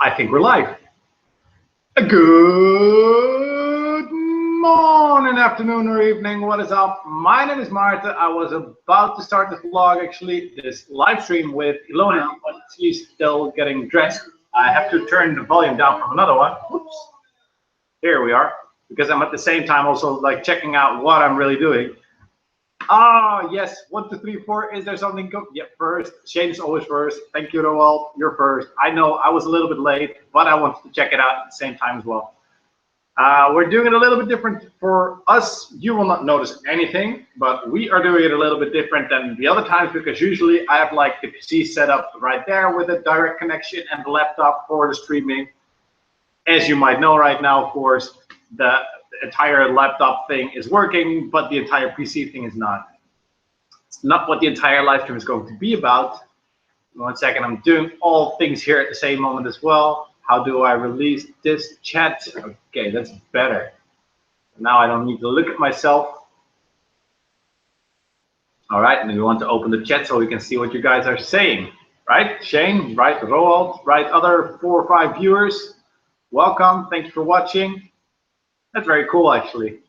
I think we're live. Good morning, afternoon, or evening. What is up? My name is Maarten. I was about to start this vlog, actually, this live stream with Ilona, but she's still getting dressed. I have to turn the volume down from another one. Oops. Here we are, because I'm at the same time also like checking out what I'm really doing. Ah, yes, 1, 2, 3, 4. Is there something? Yeah, first. Shane's always first. Thank you, Roald. You're first. I know I was a little bit late, but I wanted to check it out at the same time as well. We're doing it a little bit different for us. You will not notice anything, but we are doing it a little bit different than the other times because usually I have like the PC set up right there with a direct connection and the laptop for the streaming. As you might know right now, of course, the entire laptop thing is working, but the entire PC thing is not. It's not what the entire live stream is going to be about. 1 second, I'm doing all things here at the same moment as well. How do I release this chat? Okay, that's better. Now I don't need to look at myself. All right, and we want to open the chat so we can see what you guys are saying. Right, Shane, right, Roald, right, other 4 or 5 viewers. Welcome, thank you for watching. That's very cool, actually.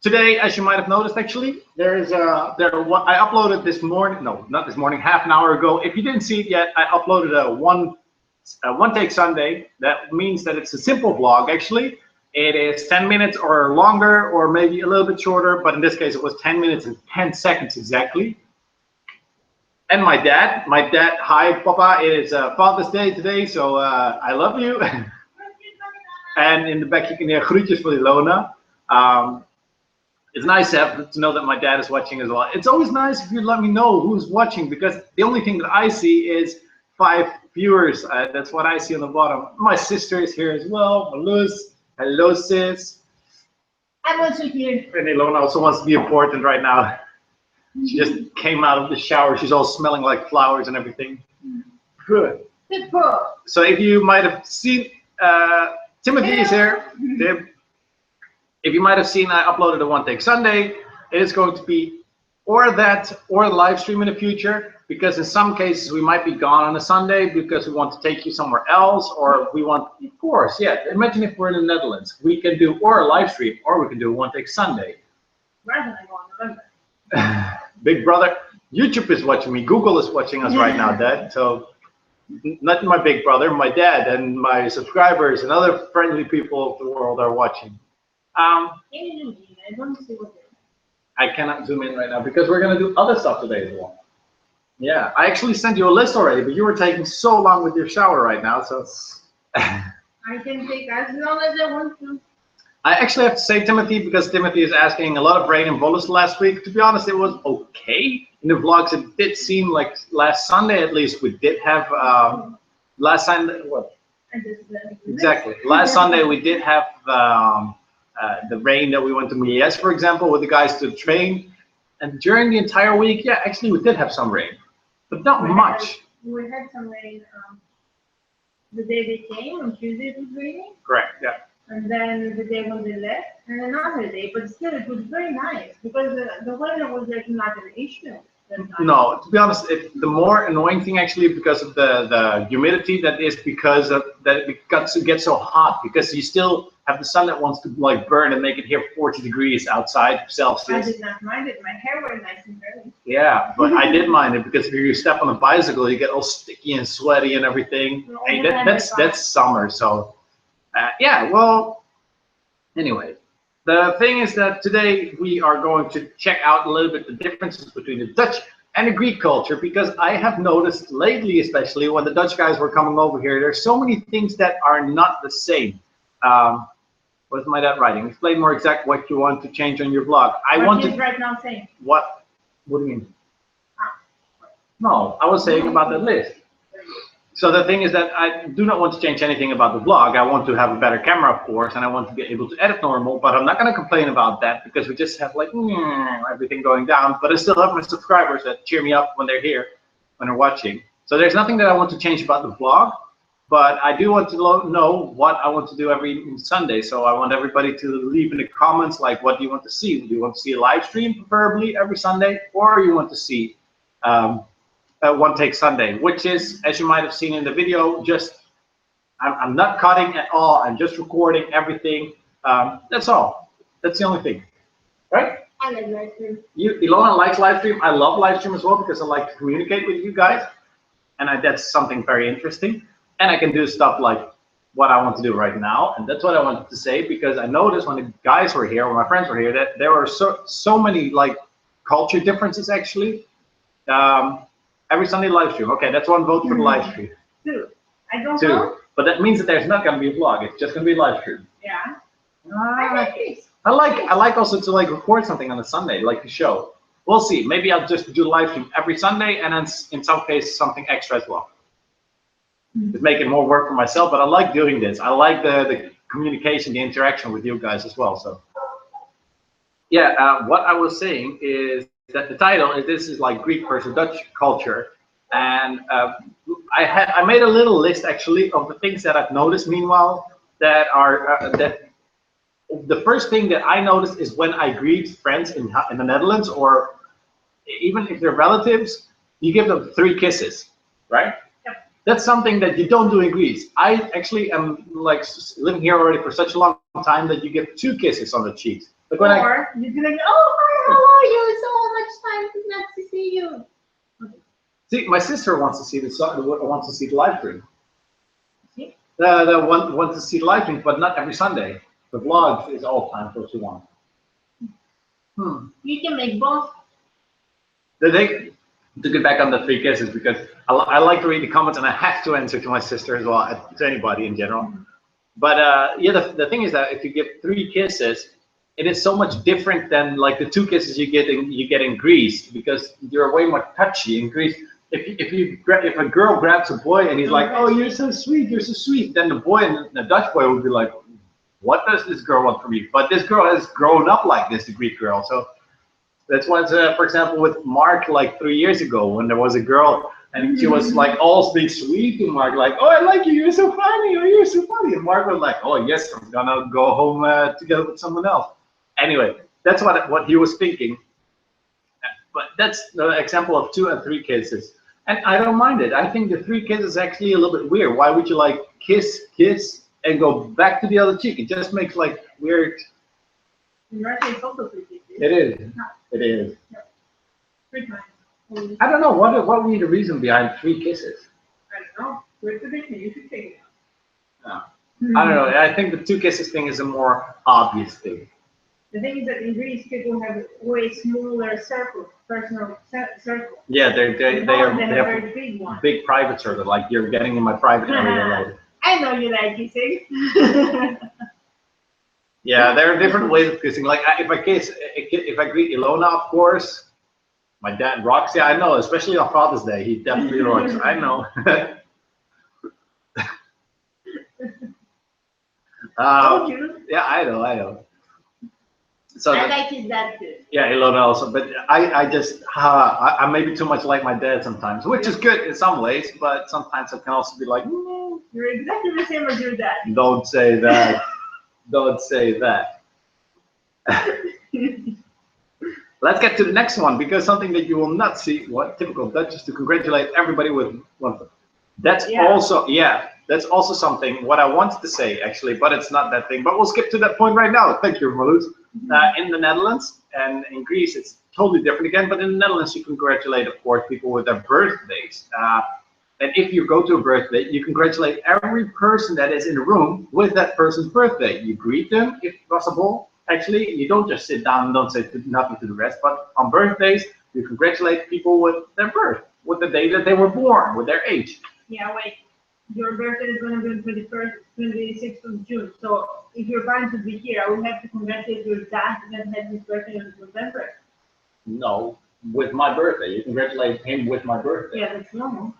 Today, as you might have noticed, actually, what I uploaded this morning. No, not this morning. Half an hour ago. If you didn't see it yet, I uploaded a one take Sunday. That means that it's a simple vlog. Actually, it is 10 minutes or longer, or maybe a little bit shorter. But in this case, it was 10 minutes and 10 seconds exactly. And my dad. Hi, Papa. It is Father's Day today, so I love you. And in the back, you can hear groetjes for Ilona. It's nice to know that my dad is watching as well. It's always nice if you let me know who's watching, because the only thing that I see is 5 viewers. That's what I see on the bottom. My sister is here as well. Maluz. Hello, sis. I'm also here. And Ilona also wants to be important right now. She just came out of the shower. She's all smelling like flowers and everything. Good. So if you might have seen... Timothy is here. Tim. If you might have seen, I uploaded a One Take Sunday. It is going to be or that or the live stream in the future, because in some cases we might be gone on a Sunday because we want to take you somewhere else, or we want, of course, yeah. Imagine if we're in the Netherlands, we can do or a live stream or we can do a One Take Sunday. Big brother, YouTube is watching me. Google is watching us right now, Dad. So. Not my big brother, my dad and my subscribers and other friendly people of the world are watching. I cannot zoom in right now because we're going to do other stuff today as well. Yeah, I actually sent you a list already, but you were taking so long with your shower right now, so... I can take as long as I want to. I actually have to say, Timothy, because Timothy is asking a lot of rain in Volos last week. To be honest, it was okay. In the vlogs, it did seem like last Sunday, at least, we did have last Sunday. What? Exactly. Last Sunday, we did have the rain that we went to Mies, for example, with the guys to the train. And during the entire week, yeah, actually, we did have some rain, but not much. We had some rain the day they came. On Tuesday, it was raining. Correct. Yeah. And then the day when they left, and another day, but still it was very nice because the weather was like not an issue. No, to be honest, the more annoying thing actually because of the humidity, that is because of that it gets so hot, because you still have the sun that wants to like burn and make it here 40 degrees outside Celsius. I did not mind it. My hair was nice and curly. Yeah, but I did mind it because if you step on a bicycle, you get all sticky and sweaty and everything. No, hey, that's summer, so. Yeah, well, anyway, the thing is that today we are going to check out a little bit the differences between the Dutch and the Greek culture, because I have noticed lately, especially when the Dutch guys were coming over here, there's so many things that are not the same. What's my dad writing? Explain more exact what you want to change on your blog. What is right now saying? What do you mean? No, I was saying about the list. So the thing is that I do not want to change anything about the vlog. I want to have a better camera, of course, and I want to be able to edit normal, but I'm not going to complain about that because we just have like everything going down, but I still have my subscribers that cheer me up when they're here, when they're watching. So there's nothing that I want to change about the vlog, but I do want to know what I want to do every Sunday. So I want everybody to leave in the comments, like, what do you want to see? Do you want to see a live stream, preferably every Sunday, or you want to see One Take Sunday, which is, as you might have seen in the video, just I'm not cutting at all. I'm just recording everything. That's all. That's the only thing, right? I like Livestream. Ilona likes Livestream. I love Livestream as well because I like to communicate with you guys, and that's something very interesting. And I can do stuff like what I want to do right now, and that's what I wanted to say because I noticed when the guys were here, when my friends were here, that there were so many like culture differences actually. Every Sunday live stream. Okay, that's one vote for the live stream. Two. I don't Two. know. But that means that there's not going to be a vlog. It's just going to be a live stream. Yeah. I like this. I like also to like record something on a Sunday, like the show. We'll see. Maybe I'll just do live stream every Sunday, and then in some cases something extra as well. Just make it more work for myself, but I like doing this. I like the communication, the interaction with you guys as well. So yeah, what I was saying is that the title is this is like Greek versus Dutch culture, and I made a little list actually of the things that I've noticed. Meanwhile, that are that. The first thing that I noticed is when I greet friends in the Netherlands, or even if they're relatives, you give them 3 kisses, right? Yep. That's something that you don't do in Greece. I actually am like living here already for such a long time that you give 2 kisses on the cheeks. Like when or you can like, oh, hi, how are you? So much time not to see you. See, my sister wants to see the live stream. See? Wants to see the live stream, but not every Sunday. The vlogs is all time for what you want. You can make both. The thing, to get back on the 3 kisses, because I like to read the comments and I have to answer to my sister as well, to anybody in general. But yeah, the thing is that if you give 3 kisses, it is so much different than like the 2 kisses you get in Greece, because you're way more touchy in Greece. If a girl grabs a boy and he's like, oh, you're so sweet, then the boy and the Dutch boy would be like, what does this girl want from me? But this girl has grown up like this, the Greek girl. So that's why, for example, with Mark, like 3 years ago, when there was a girl and she was like all speak sweet to Mark, like, oh, I like you, you're so funny, oh, you're so funny. And Mark was like, oh, yes, I'm gonna go home together with someone else. Anyway, that's what he was thinking. But that's the example of 2 and 3 kisses. And I don't mind it. I think the 3 kisses is actually a little bit weird. Why would you like kiss, and go back to the other cheek? It just makes like weird. In Russia, it's also 3 kisses. It is. It is. Yep. 3 times. I don't know. What would be the reason behind 3 kisses? I don't know. Where's the tradition? You should take it out. I don't know. I think the 2 kisses thing is a more obvious thing. The thing is that in Greece, people have a way smaller circle, personal circle. Yeah, they have a very big one. Big private circle. Like you're getting in my private area. I know you like kissing. Yeah, there are different ways of kissing. Like if I greet Ilona, of course. My dad rocks. Yeah, I know. Especially on Father's Day, he definitely rocks. I know. Yeah, I know. So I like his dad too. Yeah, Ilona also, but I maybe too much like my dad sometimes, which is good in some ways, but sometimes I can also be like, you're exactly the same as your dad. Don't say that. Don't say that. Let's get to the next one, because something that you will not see, what typical Dutch is to congratulate everybody with one thing. That's also something what I wanted to say actually, but it's not that thing. But we'll skip to that point right now. Thank you, Marloes. In the Netherlands and in Greece, it's totally different again. But in the Netherlands, you congratulate, of course, people with their birthdays. And if you go to a birthday, you congratulate every person that is in the room with that person's birthday. You greet them, if possible. Actually, you don't just sit down and don't say nothing to the rest. But on birthdays, you congratulate people with their birth, with the day that they were born, with their age. Yeah, wait. Your birthday is going to be on 26th of June. So if your parents would be here, I would have to congratulate your dad that had his birthday in November. No, with my birthday. You congratulate him with my birthday. Yeah, that's normal.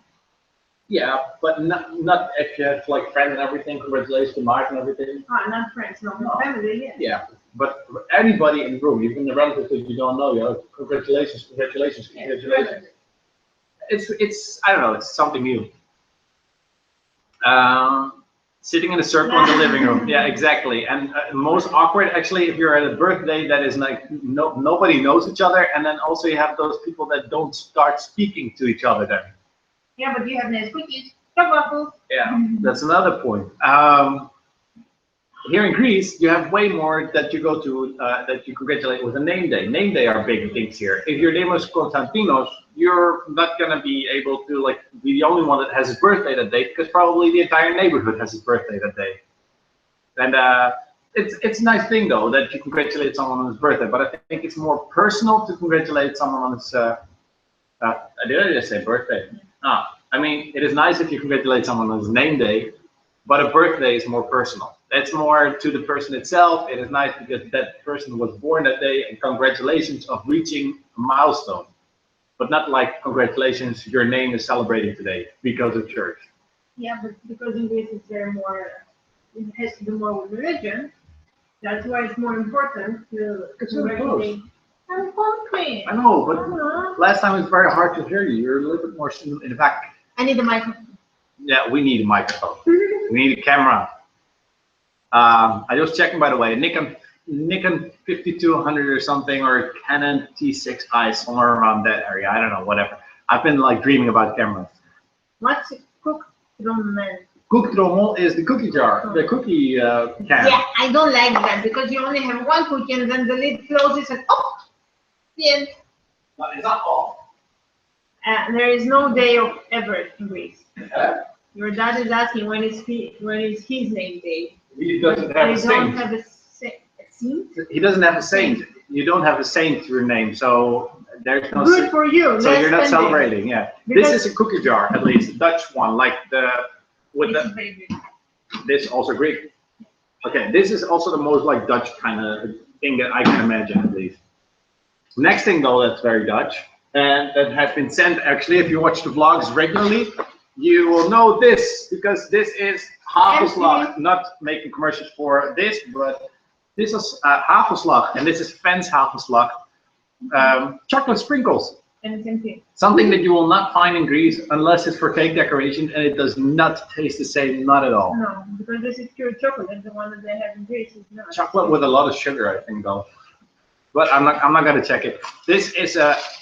Yeah, but not if you have like friends and everything. Congratulations to Maarten and everything. Not friends, no. Family, yeah. Yeah, but anybody in the room, even the relatives that you don't know, congratulations. Yeah, It's I don't know. It's something new. Sitting in a circle in the living room. Yeah, exactly. And most awkward, actually, if you're at a birthday that is like nobody knows each other, and then also you have those people that don't start speaking to each other then. Yeah, but you have nice cookies, waffles. Yeah, that's another point. Here in Greece, you have way more that you go to that you congratulate with a name day. Name day are big things here. If your name is Konstantinos, you're not gonna be able to like be the only one that has his birthday that day, because probably the entire neighborhood has his birthday that day. And it's a nice thing though that you congratulate someone on his birthday, but I think it's more personal to congratulate someone on his. Did I just say birthday? I mean, it is nice if you congratulate someone on his name day, but a birthday is more personal. That's more to the person itself. It is nice because that person was born that day, and congratulations of reaching a milestone. But not like congratulations, your name is celebrating today because of church. Yeah, but because in Greece it's very more, it has to do more with religion. That's why it's more important to congratulate. I'm hungry. I know, but last time it was very hard to hear you. You're a little bit more in the back. I need a microphone. Yeah, we need a microphone. We need a camera. I was checking, by the way, Nikon 5200 or something, or Canon T6i, somewhere around that area. I don't know, whatever. I've been like dreaming about cameras. What's a kooktrommel? Kooktrommel is the cookie jar, the cookie can. Yeah, I don't like that because you only have one cookie and then the lid closes and the end. But it's not all. There is no day of ever in Greece. Your dad is asking when is his name day. He doesn't have a saint. Don't have a saint. He doesn't have a saint. You don't have a saint to your name, so there's no. Good for you. So you're not celebrating, yeah. Because this is a cookie jar, at least a Dutch one, like this also Greek. Okay, this is also the most like Dutch kind of thing that I can imagine, at least. Next thing though, that's very Dutch, and that has been sent actually. If you watch the vlogs regularly, you will know this, because this is hagelslag. Not making commercials for this, but this is hagelslag, and this is Fence hagelslag. Chocolate sprinkles. And same thing. Something that you will not find in Greece unless it's for cake decoration, and it does not taste the same, not at all. No, because this is pure chocolate. The one that they have in Greece is not. Chocolate with a lot of sugar, I think, though. But I'm not gonna check it. This is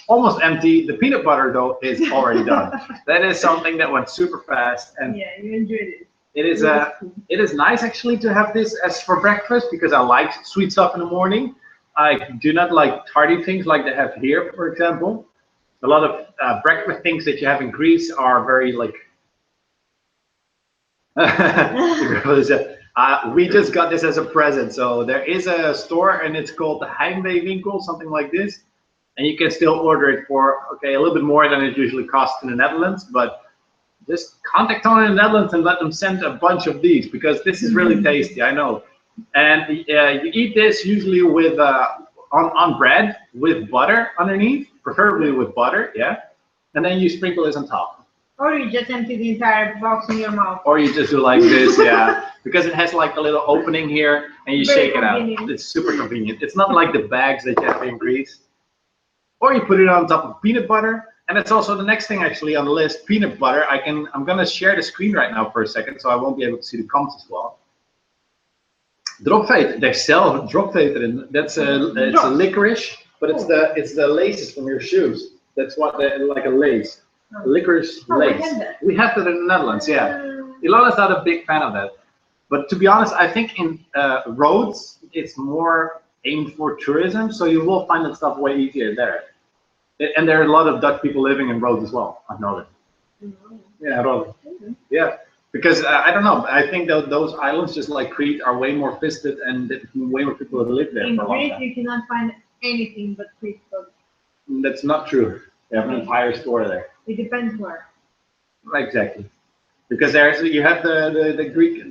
almost empty. The peanut butter though is already done. That is something that went super fast, and yeah, you enjoyed it. It is nice actually to have this as for breakfast, because I like sweet stuff in the morning. I do not like tardy things like they have here, for example. A lot of breakfast things that you have in Greece are very like. We just got this as a present. So there is a store, and it's called the Heimweewinkel, something like this. And you can still order it for, okay, a little bit more than it usually costs in the Netherlands. But just contact someone in the Netherlands and let them send a bunch of these, because this is really tasty, I know. And you eat this usually with on bread with butter underneath, preferably with butter, yeah. And then you sprinkle this on top. Or you just empty the entire box in your mouth. Or you just do like this, yeah. Because it has like a little opening here, and you Very shake it out. It's super convenient. It's not like the bags that you have in Greece. Or you put it on top of peanut butter. And it's also the next thing actually on the list, peanut butter. I'm gonna share the screen right now for a second, so I won't be able to see the comments as well. Dropveter, they sell Dropveter, and that's it's a licorice, but it's the laces from your shoes. That's what like a lace. Licorice lace. We have that in the Netherlands, yeah. Ilona's not a big fan of that. But to be honest, I think in roads, it's more aimed for tourism, so you will find that stuff way easier there. And there are a lot of Dutch people living in roads as well. I know that. Yeah, roads. Yeah, because I don't know. I think that those islands, just like Crete, are way more visited, and way more people that live there. In Crete, you cannot find anything but Crete food. That's not true. They have an entire store there. It depends where. Exactly, because you have the Greek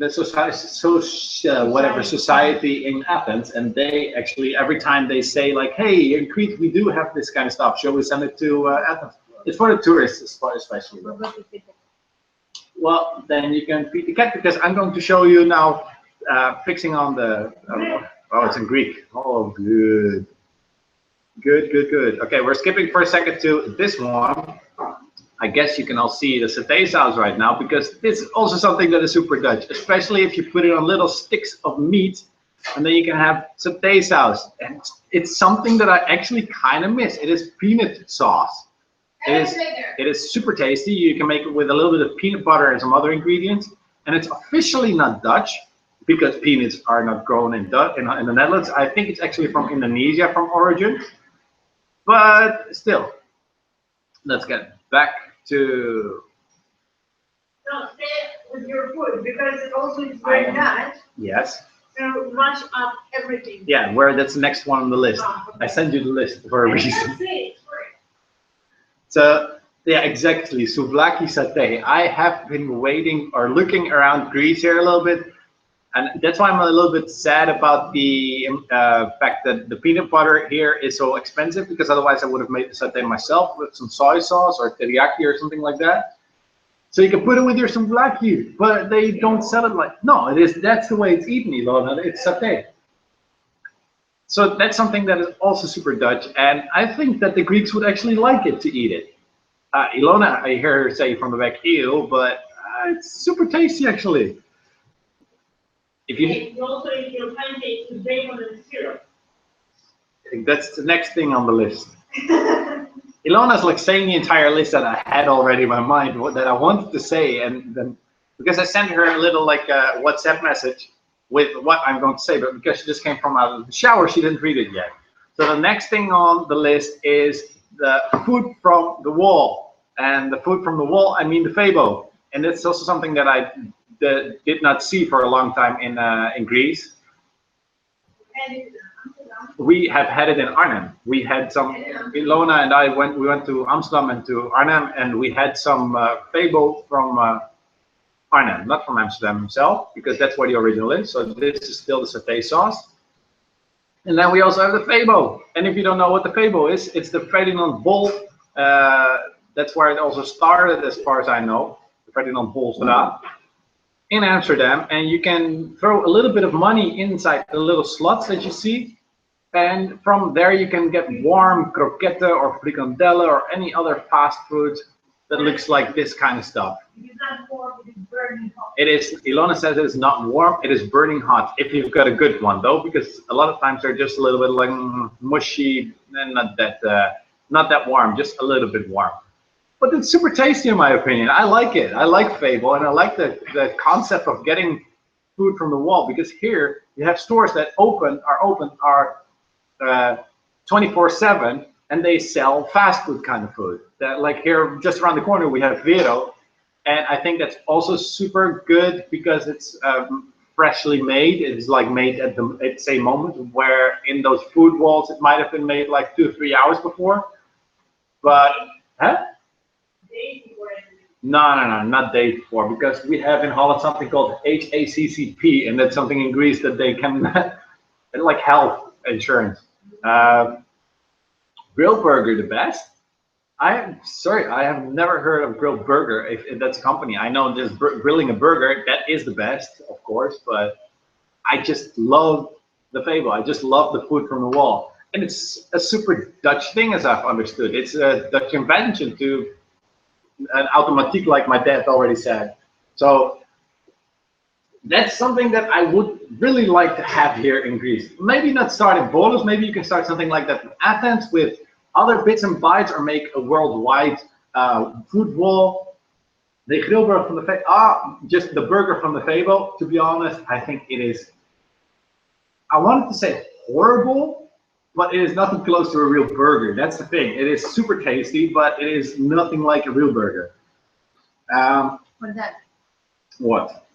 society in Athens, and they actually every time they say like, hey, in Crete we do have this kind of stuff. Shall we send it to Athens? It's for the tourists especially. Well, then you can feed the cat, because I'm going to show you now fixing on the. Oh, it's in Greek. Oh, good. Good. Okay, we're skipping for a second to this one. I guess you can all see the satay sauce right now, because this is also something that is super Dutch, especially if you put it on little sticks of meat, and then you can have satay sauce. And it's something that I actually kind of miss. It is peanut sauce. It is super tasty. You can make it with a little bit of peanut butter and some other ingredients. And it's officially not Dutch, because peanuts are not grown in the Netherlands. I think it's actually from Indonesia from origin. But still, let's get back to... No, stay with your food, because it also is very Dutch. Yes. So mash up everything. Yeah, that's the next one on the list. Okay. I sent you the list for a reason. That's it. So, yeah, exactly. Souvlaki satay. I have been waiting or looking around Greece here a little bit, and that's why I'm a little bit sad about the fact that the peanut butter here is so expensive, because otherwise I would have made the satay myself with some soy sauce or teriyaki or something like that. So you can put it with your souvlaki, but they don't sell it like... No, that's the way it's eaten, Ilona. It's satay. So that's something that is also super Dutch, and I think that the Greeks would actually like it to eat it. Ilona, I hear her say from the back, ew, but it's super tasty actually. If you also eat your pancakes with bacon and syrup. I think that's the next thing on the list. Ilona's like saying the entire list that I had already in my mind, that I wanted to say, and then because I sent her a little like WhatsApp message with what I'm going to say, but because she just came from out of the shower, she didn't read it yet. So the next thing on the list is the food from the wall, and the food from the wall, I mean the febo, and it's also something that I did not see for a long time in Greece. We have had it in Arnhem. We had some. Ilona and I we went to Amsterdam and to Arnhem, and we had some febo from Arnhem, not from Amsterdam himself, because that's where the original is. So this is still the satay sauce. And then we also have the febo. And if you don't know what the febo is, it's the Ferdinand Bol. That's where it also started, as far as I know, the Ferdinand Bolstraat in Amsterdam. And you can throw a little bit of money inside the little slots that you see. And from there you can get warm croquette or frikandelle or any other fast food that looks like this kind of stuff. It is not warm, it is burning hot. It is, Ilona says it is not warm, it is burning hot. If you've got a good one though, because a lot of times they're just a little bit like mushy and not that warm, just a little bit warm. But it's super tasty in my opinion. I like it. I like febo, and I like the concept of getting food from the wall, because here you have stores that are 24/7, and they sell fast food kind of food. That, like here, just around the corner, we have Vero, and I think that's also super good because it's freshly made. It's like made at the same moment, where in those food walls it might have been made like 2 or 3 hours before. But no, not days before, because we have in Holland something called HACCP, and that's something in Greece that they can like health insurance. Grill burger, the best. I'm sorry, I have never heard of Grill Burger, if that's a company. I know just grilling a burger, that is the best, of course, but I just love the fable. I just love the food from the wall. And it's a super Dutch thing, as I've understood. It's a Dutch invention to an automatiek, like my dad already said. So that's something that I would really like to have here in Greece. Maybe not start in Volos, maybe you can start something like that in Athens with other bits and bytes, or make a worldwide food wall. The grillburger from the just the burger from the Febo. To be honest, I think it is, I wanted to say horrible, but it is nothing close to a real burger. That's the thing. It is super tasty, but it is nothing like a real burger. What's that? What?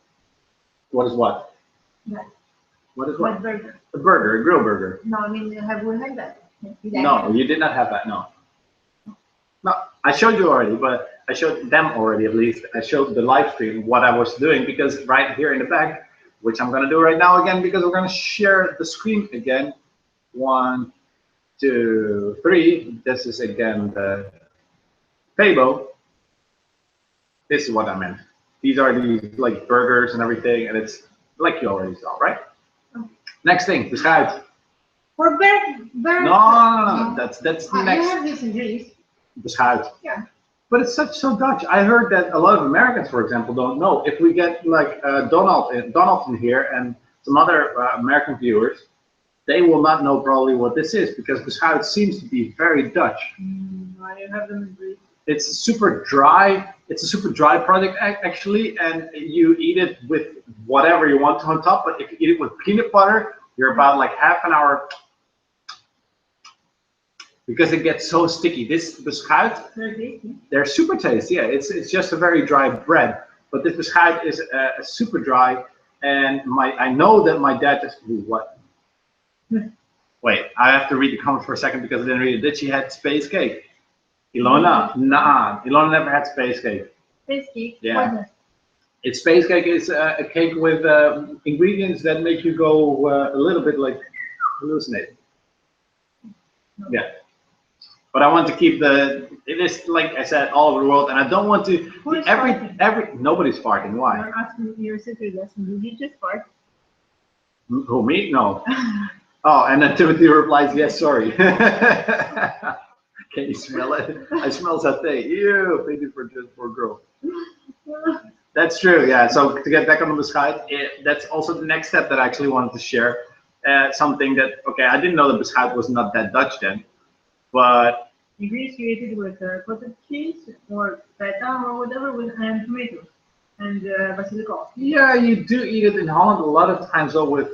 What is what? That. What is what? What burger? A burger, a grill burger. No, I mean, have we had that? No, you did not have that, no. No, I showed you already, but I showed them already, at least. I showed the live stream what I was doing, because right here in the back, which I'm going to do right now again, because we're going to share the screen again. 1, 2, 3. This is again the Febo. This is what I meant. These are these like burgers and everything, and it's like you already saw, right? Okay. Next thing, the schuit. For bird. No. That's the next. You have this in Greece. The schuit. Yeah. But it's so Dutch. I heard that a lot of Americans, for example, don't know. If we get like Donald in here and some other American viewers, they will not know probably what this is because beschuit seems to be very Dutch. I have them in Greece. It's super dry. It's a super dry product actually, and you eat it with whatever you want on top. But if you eat it with peanut butter, you're about like half an hour because it gets so sticky. This beschuit, they're super tasty. Yeah, it's just a very dry bread, but this beschuit is super dry. And I know that my dad just what? Wait, I have to read the comment for a second because I didn't read it. Did she had space cake? Ilona, nah, Ilona never had space cake. Space cake? Yeah. It's space cake is a cake with ingredients that make you go a little bit like hallucinate. Yeah. But I want to keep it is like I said all over the world, and I don't want to nobody's farting. Why? You're asking your sister lesson. Did you just fart? Who, me? No. Oh, and then Timothy replies, yes, sorry. Can you smell it? I smell satay. Ew, thank you for a girl. That's true, yeah. So to get back on the beschuit, that's also the next step that I actually wanted to share. Something that, okay, I didn't know that beschuit was not that Dutch then, but... In Greece, you eat it with cottage cheese or feta or whatever, and tomatoes and basilico. Yeah, you do eat it in Holland a lot of times, though,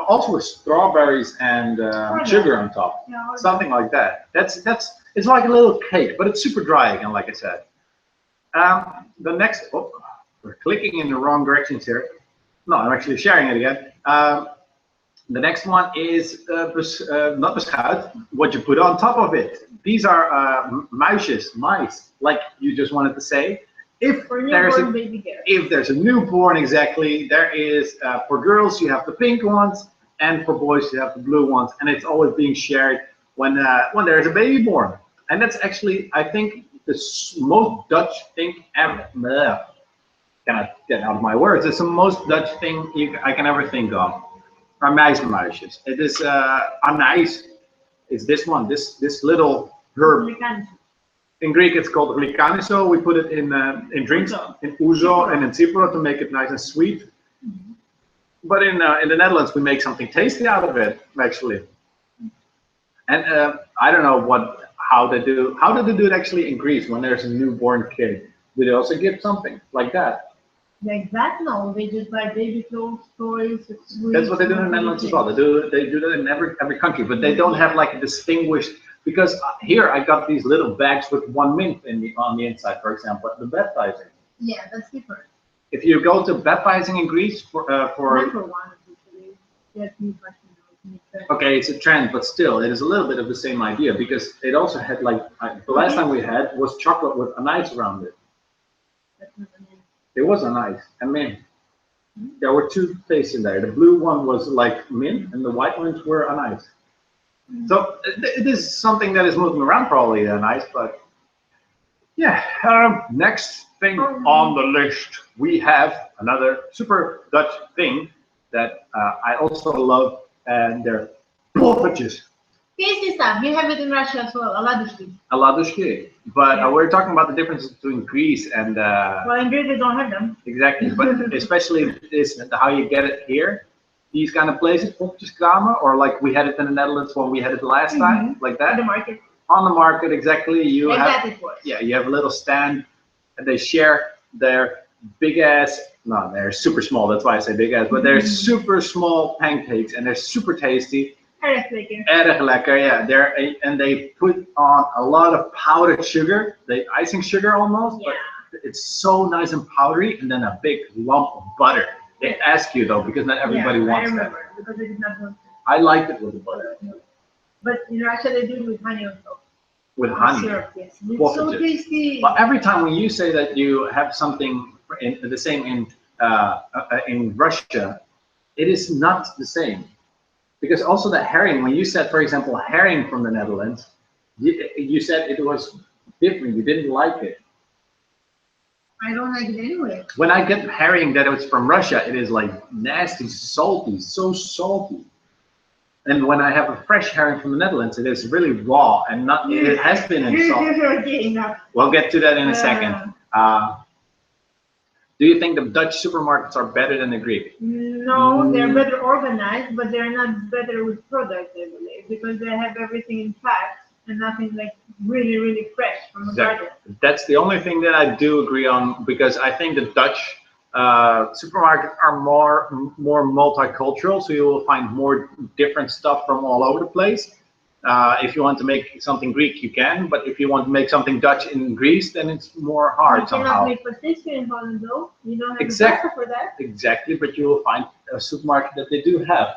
also with strawberries and sugar on top, something like that. It's like a little cake, but it's super dry again, like I said. The next, we're clicking in the wrong directions here. No, I'm actually sharing it again. The next one is not beschuit, what you put on top of it. These are mice, like you just wanted to say. If there's a newborn, exactly, there is, for girls you have the pink ones, and for boys you have the blue ones, and it's always being shared when there's a baby born. And that's actually, I think, the most Dutch thing ever. Cannot get out of my words. It's the most Dutch thing I can ever think of. Are muisjes. It is anijs. It's this one, this little herb. In Greek, it's called glikaniso. We put it in drinks, in ouzo and in cipro to make it nice and sweet. But in the Netherlands, we make something tasty out of it, actually. And I don't know how they do it actually in Greece when there's a newborn kid. Do they also give something like that? Like that? No, they just buy baby clothes, toys. That's what they do in the Netherlands as well. They do that in every country, but they don't have like a distinguished. Because here I got these little bags with 1 mint on the inside, for example, the baptizing. Yeah, that's different. If you go to baptizing in Greece okay, it's a trend, but still, it is a little bit of the same idea because it also had like the last time we had was chocolate with anise around it. That's not a mint. It was anise and mint. There were two tastes in there. The blue one was like mint, and the white ones were anise. So it is something that is moving around probably nice, but yeah. Next thing on the list, we have another super Dutch thing that I also love, and they're poffertjes. Tasty stuff. We have it in Russia as well. Aladushki. But we're talking about the differences between Greece and. Well, in Greece they don't have them. Exactly, but especially this, how you get it here. These kind of places, poffertjeskramen, or like we had it in the Netherlands when we had it the last time, like that. On the market. On the market, exactly. You like have, that it was. Yeah, you have a little stand, and they share their big ass. No, they're super small. That's why I say big ass. But they're super small pancakes, and they're super tasty. Erg lekker. Erg lekker, yeah. And they put on a lot of powdered sugar, the icing sugar almost. Yeah. But it's so nice and powdery, and then a big lump of butter. They ask you though, because not everybody wants that. I remember, because it is not good. I liked it with the butter. But in Russia they do it with honey on top. With honey. Syrup, yes. It's so tasty. But every time when you say that you have something the same in Russia, it is not the same. Because also the herring, when you said, for example, herring from the Netherlands, you said it was different. You didn't like it. I don't like it anyway. When I get herring that it's from Russia, it is like nasty, salty, so salty. And when I have a fresh herring from the Netherlands, it is really raw and not. It has been in salt. Okay, enough. We'll get to that in a second. Do you think the Dutch supermarkets are better than the Greek? No, they're better organized, but they're not better with products, I believe, because they have everything in packs and nothing like really, really fresh from the garden. That's the only thing that I do agree on, because I think the Dutch supermarkets are more multicultural, so you will find more different stuff from all over the place. If you want to make something Greek, you can, but if you want to make something Dutch in Greece, then it's more hard somehow. You cannot make pastry in Holland, though. You don't have the for that. Exactly, but you will find a supermarket that they do have.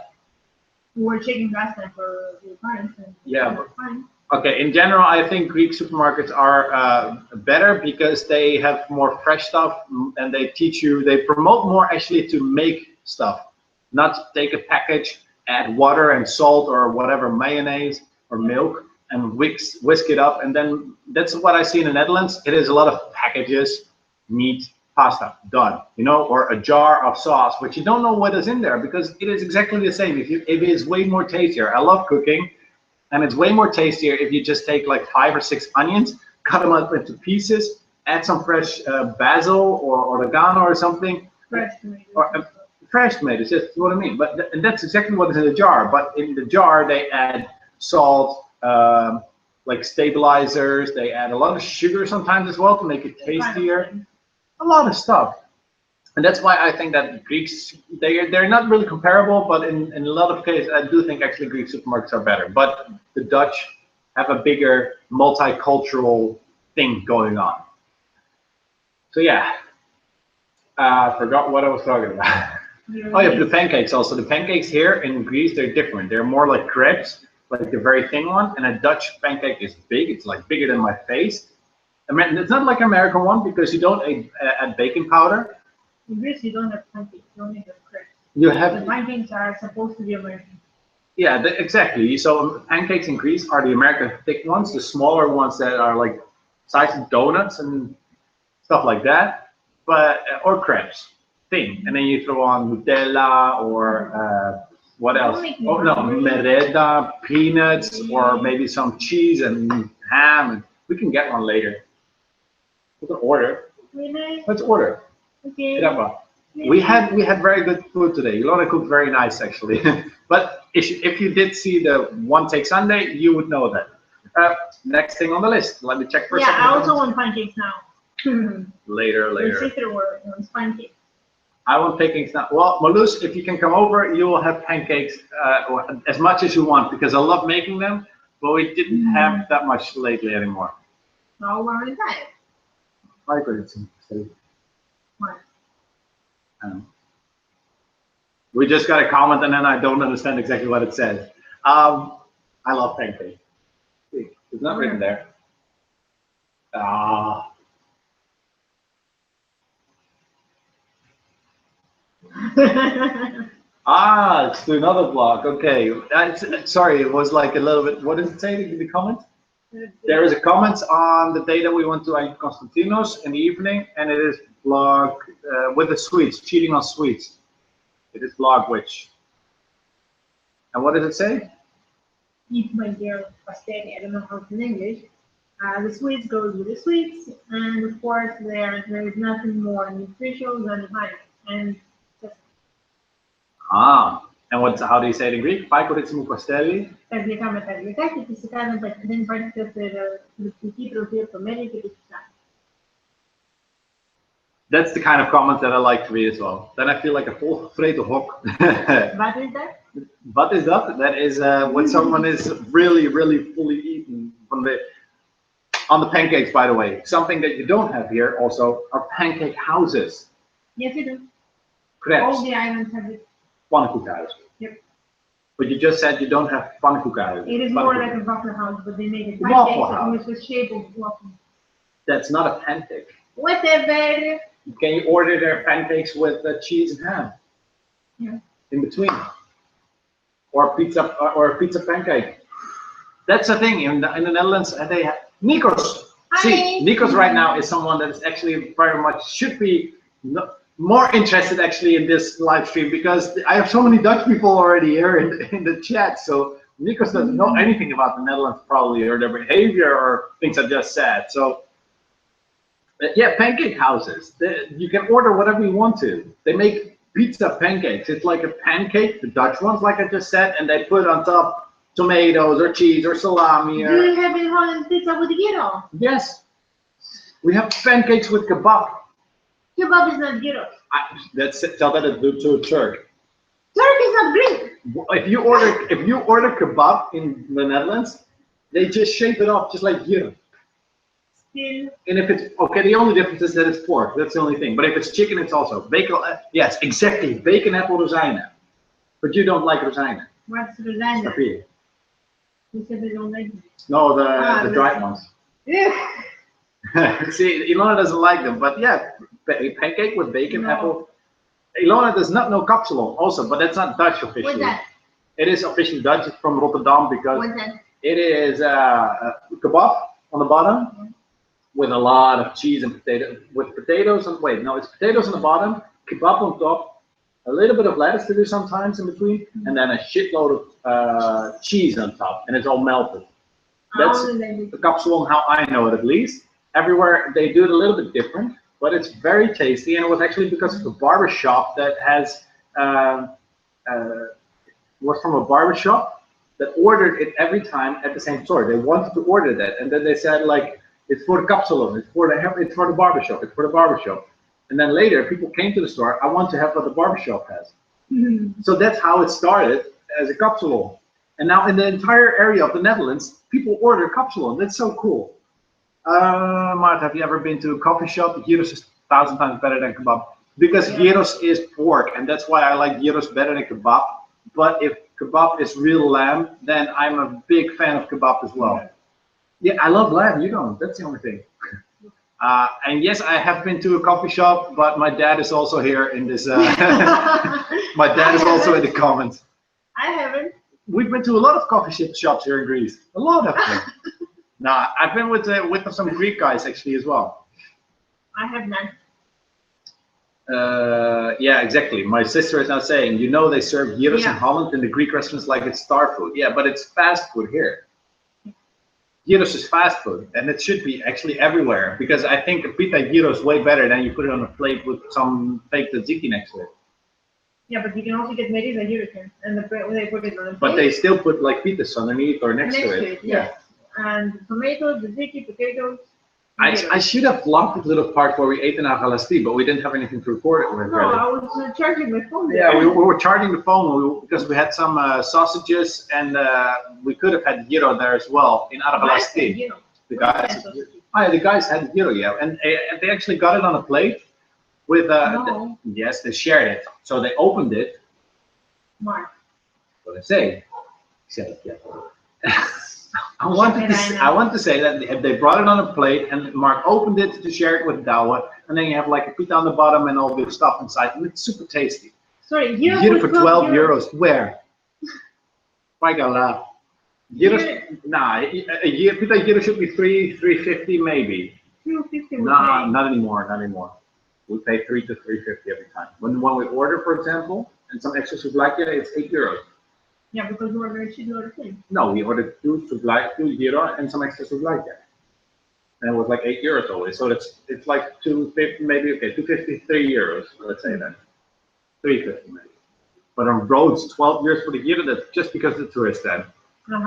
We were checking last time for your parents. Yeah, but fine. Okay, in general, I think Greek supermarkets are better because they have more fresh stuff, and they promote more actually to make stuff, not to take a package, add water and salt or whatever, mayonnaise or milk, and whisk it up. And then that's what I see in the Netherlands. It is a lot of packages, meat, pasta, done, you know, or a jar of sauce, which you don't know what is in there because it is exactly the same. If it is way more tastier. I love cooking. And it's way more tastier if you just take like 5 or 6 onions, cut them up into pieces, add some fresh basil or oregano or something. Fresh tomatoes. Fresh tomatoes, that's what I mean. But and that's exactly what is in the jar. But in the jar, they add salt, like stabilizers. They add a lot of sugar sometimes as well to make it tastier. A lot of stuff. And that's why I think that Greeks, they're not really comparable, but in a lot of cases, I do think actually Greek supermarkets are better. But the Dutch have a bigger multicultural thing going on. So yeah, I forgot what I was talking about. Oh yeah, the pancakes also. The pancakes here in Greece, they're different. They're more like crepes, like the very thin one. And a Dutch pancake is big. It's like bigger than my face. I mean, it's not like an American one because you don't add baking powder. In Greece, you don't have pancakes, you only have crepes. You have. The pancakes are supposed to be American. Yeah, exactly. So pancakes in Greece are the American thick ones, the smaller ones that are like size of donuts and stuff like that, but or crepes, thin. And then you throw on Nutella or what else? Oh no, merenda, peanuts, or maybe some cheese and ham. And we can get one later. We can order. Really? Let's order. Okay. We had very good food today. Ilona cooked very nice actually. But if you did see the One Take Sunday, you would know that. Next thing on the list. Let me check for a second. Yeah, I also want pancakes now. Later. My sister wants pancakes. I want pancakes now. Well, Malus, if you can come over, you will have pancakes as much as you want because I love making them. But we didn't have that much lately anymore. No, we're on a diet. I couldn't say. What? We just got a comment and then I don't understand exactly what it says. I love pancakes. It's not written there. It's to another blog. Okay. Sorry, it was like a little bit. What does it say in the comment? There is a comment on the day that we went to Konstantinos in the evening, and it is blog with the sweets, cheating on sweets. It is blog which. And what does it say? Eat my dear pasteli. I don't know how it's in English. The sweets goes with the sweets, and of course there is nothing more nutritious than honey. And just and how do you say it in Greek? Paikoritsimou pasteli. That's the kind of comment that I like to read as well. Then I feel like a volgevreten hok. What is that? What is that? That is when someone is really, really fully eaten on the pancakes, by the way. Something that you don't have here also are pancake houses. Yes, you do. Crepes. All the islands have it. Pannenkoekhuis. Yep. But you just said you don't have pannenkoekhuis. It is more like a waffle house, but they make it pancakes with the shape of waffle. That's not a pancake. Whatever. Can you order their pancakes with cheese and ham? Yeah. In between. Or a pizza pancake. That's the thing in the Netherlands. They have Nikos. Hi. See, Nikos right now is someone that is actually very much should be more interested actually in this live stream because I have so many Dutch people already here in the chat. So Nikos doesn't know anything about the Netherlands probably, or their behavior or things I just said. So yeah, pancake houses. You can order whatever you want to. They make pizza pancakes. It's like a pancake, the Dutch ones, like I just said, and they put on top tomatoes or cheese or salami. Do you have in Holland pizza with gyro? Yes. We have pancakes with kebab. Kebab is not gyro. Tell that to a Turk. Turk is not Greek. If you order kebab in the Netherlands, they just shape it up just like gyro. Still. And if it's okay, the only difference is that it's pork. That's the only thing. But if it's chicken, it's also bacon. Yes, exactly. Bacon, apple, rozijnen. But you don't like rozijnen. What's rozijnen? Snap je? You said they don't like it. No, the dried ones. Yeah. See, Ilona doesn't like them, but yeah, pancake with bacon, apple. Ilona does not know kapsalon also, but that's not Dutch officially. What's that? It is officially Dutch. It's from Rotterdam because What's that? it is kebab on the bottom with a lot of cheese and potatoes. And wait, no, it's potatoes on the bottom, kebab on top, a little bit of lettuce to do sometimes in between, and then a shitload of cheese on top, and it's all melted. That's the kapsalon how I know it at least. Everywhere they do it a little bit different, but it's very tasty, and it was actually because of a barber shop that was from a barber shop that ordered it every time at the same store. They wanted to order that, and then they said like, it's for the kapsalon, it's for the barber shop, it's for the barber shop. And then later people came to the store, I want to have what the barber shop has. So that's how it started as a kapsalon. And now in the entire area of the Netherlands, people order kapsalon. That's so cool. Maarten, have you ever been to a coffee shop? Gyros is 1,000 times better than kebab. Because gyros is pork, and that's why I like gyros better than kebab. But if kebab is real lamb, then I'm a big fan of kebab as well. Yeah, I love lamb, you don't. That's the only thing. And yes, I have been to a coffee shop, but my dad is also here in this. My dad is also in the comments. I haven't. We've been to a lot of coffee shops here in Greece. A lot of them. Nah, I've been with some Greek guys actually as well. I have not. Yeah, exactly. My sister is now saying, you know, they serve gyros in Holland in the Greek restaurants like it's star food. Yeah, but it's fast food here. Gyros is fast food, and it should be actually everywhere because I think a pita gyro is way better than you put it on a plate with some fake tzatziki next to it. Yeah, but you can also get merida gyros here, and they put it on a plate. But they still put like pitas underneath or next to it. Yeah. And tomatoes, tzatziki, potatoes. I should have vlogged the little part where we ate in Agalasti, but we didn't have anything to record it with. No, I was charging my phone. Yeah, we were charging the phone because we had some sausages, and we could have had gyro there as well in Agalasti. The guys had gyro, yeah, and they actually got it on a plate with. Yes, they shared it. So they opened it. Mark. What I say? I want to say that they brought it on a plate and Mark opened it to share it with Douwe, and then you have like a pita on the bottom and all the stuff inside, and it's super tasty. Sorry, gyro for 12 euros. Where? Paigala. Nah, a pita gyro should be 350 maybe. 250. Nah, not anymore. We pay 3 to 350 every time. When we order, for example, and some extra souvlaki, it's 8 euros. Yeah, because we ordered a shitload of things. No, we ordered 2 gyro and some extra souvlaki. And it was like 8 euros always. So it's like 250 maybe, okay, 253 euros, let's say then. 350 maybe. But on roads, 12 euros for the gyro, that's just because the tourists then.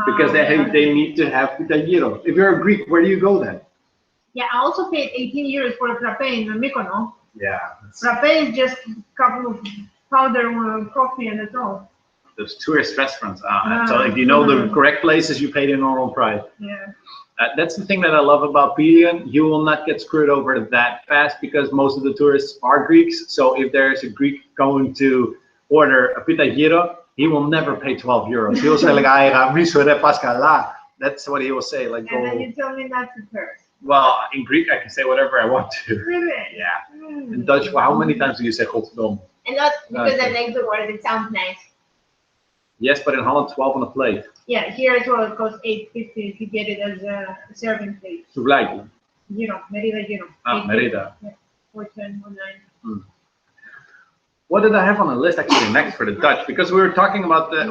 Because they need to have pita gyro. If you're a Greek, where do you go then? Yeah, I also paid 18 euros for a frappe in Mykonos. Yeah. Frappe is just a couple of powder coffee and that's all. Those tourist restaurants. So if you know the correct places, you pay the normal price. Yeah. That's the thing that I love about Pelion. You will not get screwed over that fast because most of the tourists are Greeks. So if there's a Greek going to order a pita gyro, he will never pay 12 euros. He will say like, that's what he will say. Like, and then you tell me not to curse. Well, in Greek I can say whatever I want to. Really? Yeah. In Dutch, how many times do you say Goddardom? And not because I like the word, it sounds nice. Yes, but in Holland, 12 on a plate. Yeah, here as well, it costs 8.50 if you get it as a serving plate. Souvlaki. Merida gyro. Merida. Yeah, 4.10, 4.9. What did I have on the list actually next for the Dutch? Because we were talking about the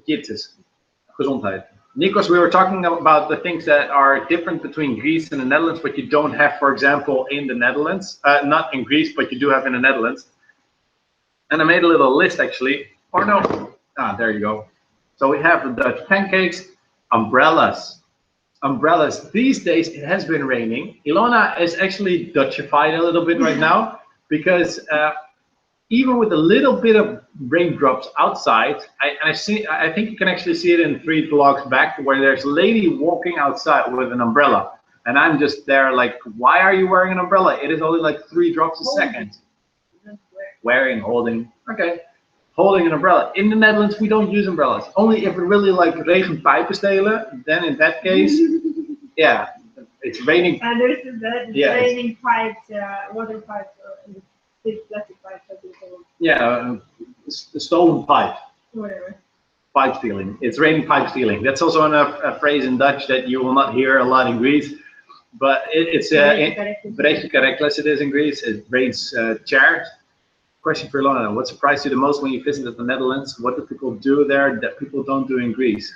gezondheid. Nikos, we were talking about the things that are different between Greece and the Netherlands, but you don't have, for example, in the Netherlands. Not in Greece, but you do have in the Netherlands. And I made a little list actually. Or no, there you go. So we have the Dutch pancakes, umbrellas. Umbrellas. These days it has been raining. Ilona is actually Dutchified a little bit right now because even with a little bit of raindrops outside, I think you can actually see it in 3 vlogs back where there's a lady walking outside with an umbrella. And I'm just there like, why are you wearing an umbrella? It is only like 3 drops a second. Wearing, holding, okay. Holding an umbrella. In the Netherlands, we don't use umbrellas. Only if it really like regenpijpen stelen, then in that case, yeah, it's raining. And there's that raining pipes, water pipes, big plastic pipes. Yeah, stolen pipe. Whatever. Pipe stealing. It's raining pipe stealing. That's also a phrase in Dutch that you will not hear a lot in Greece. But it's Brechtje it is in Greece. It rains chairs. Question for Ilona. What surprised you the most when you visited the Netherlands? What do people do there that people don't do in Greece?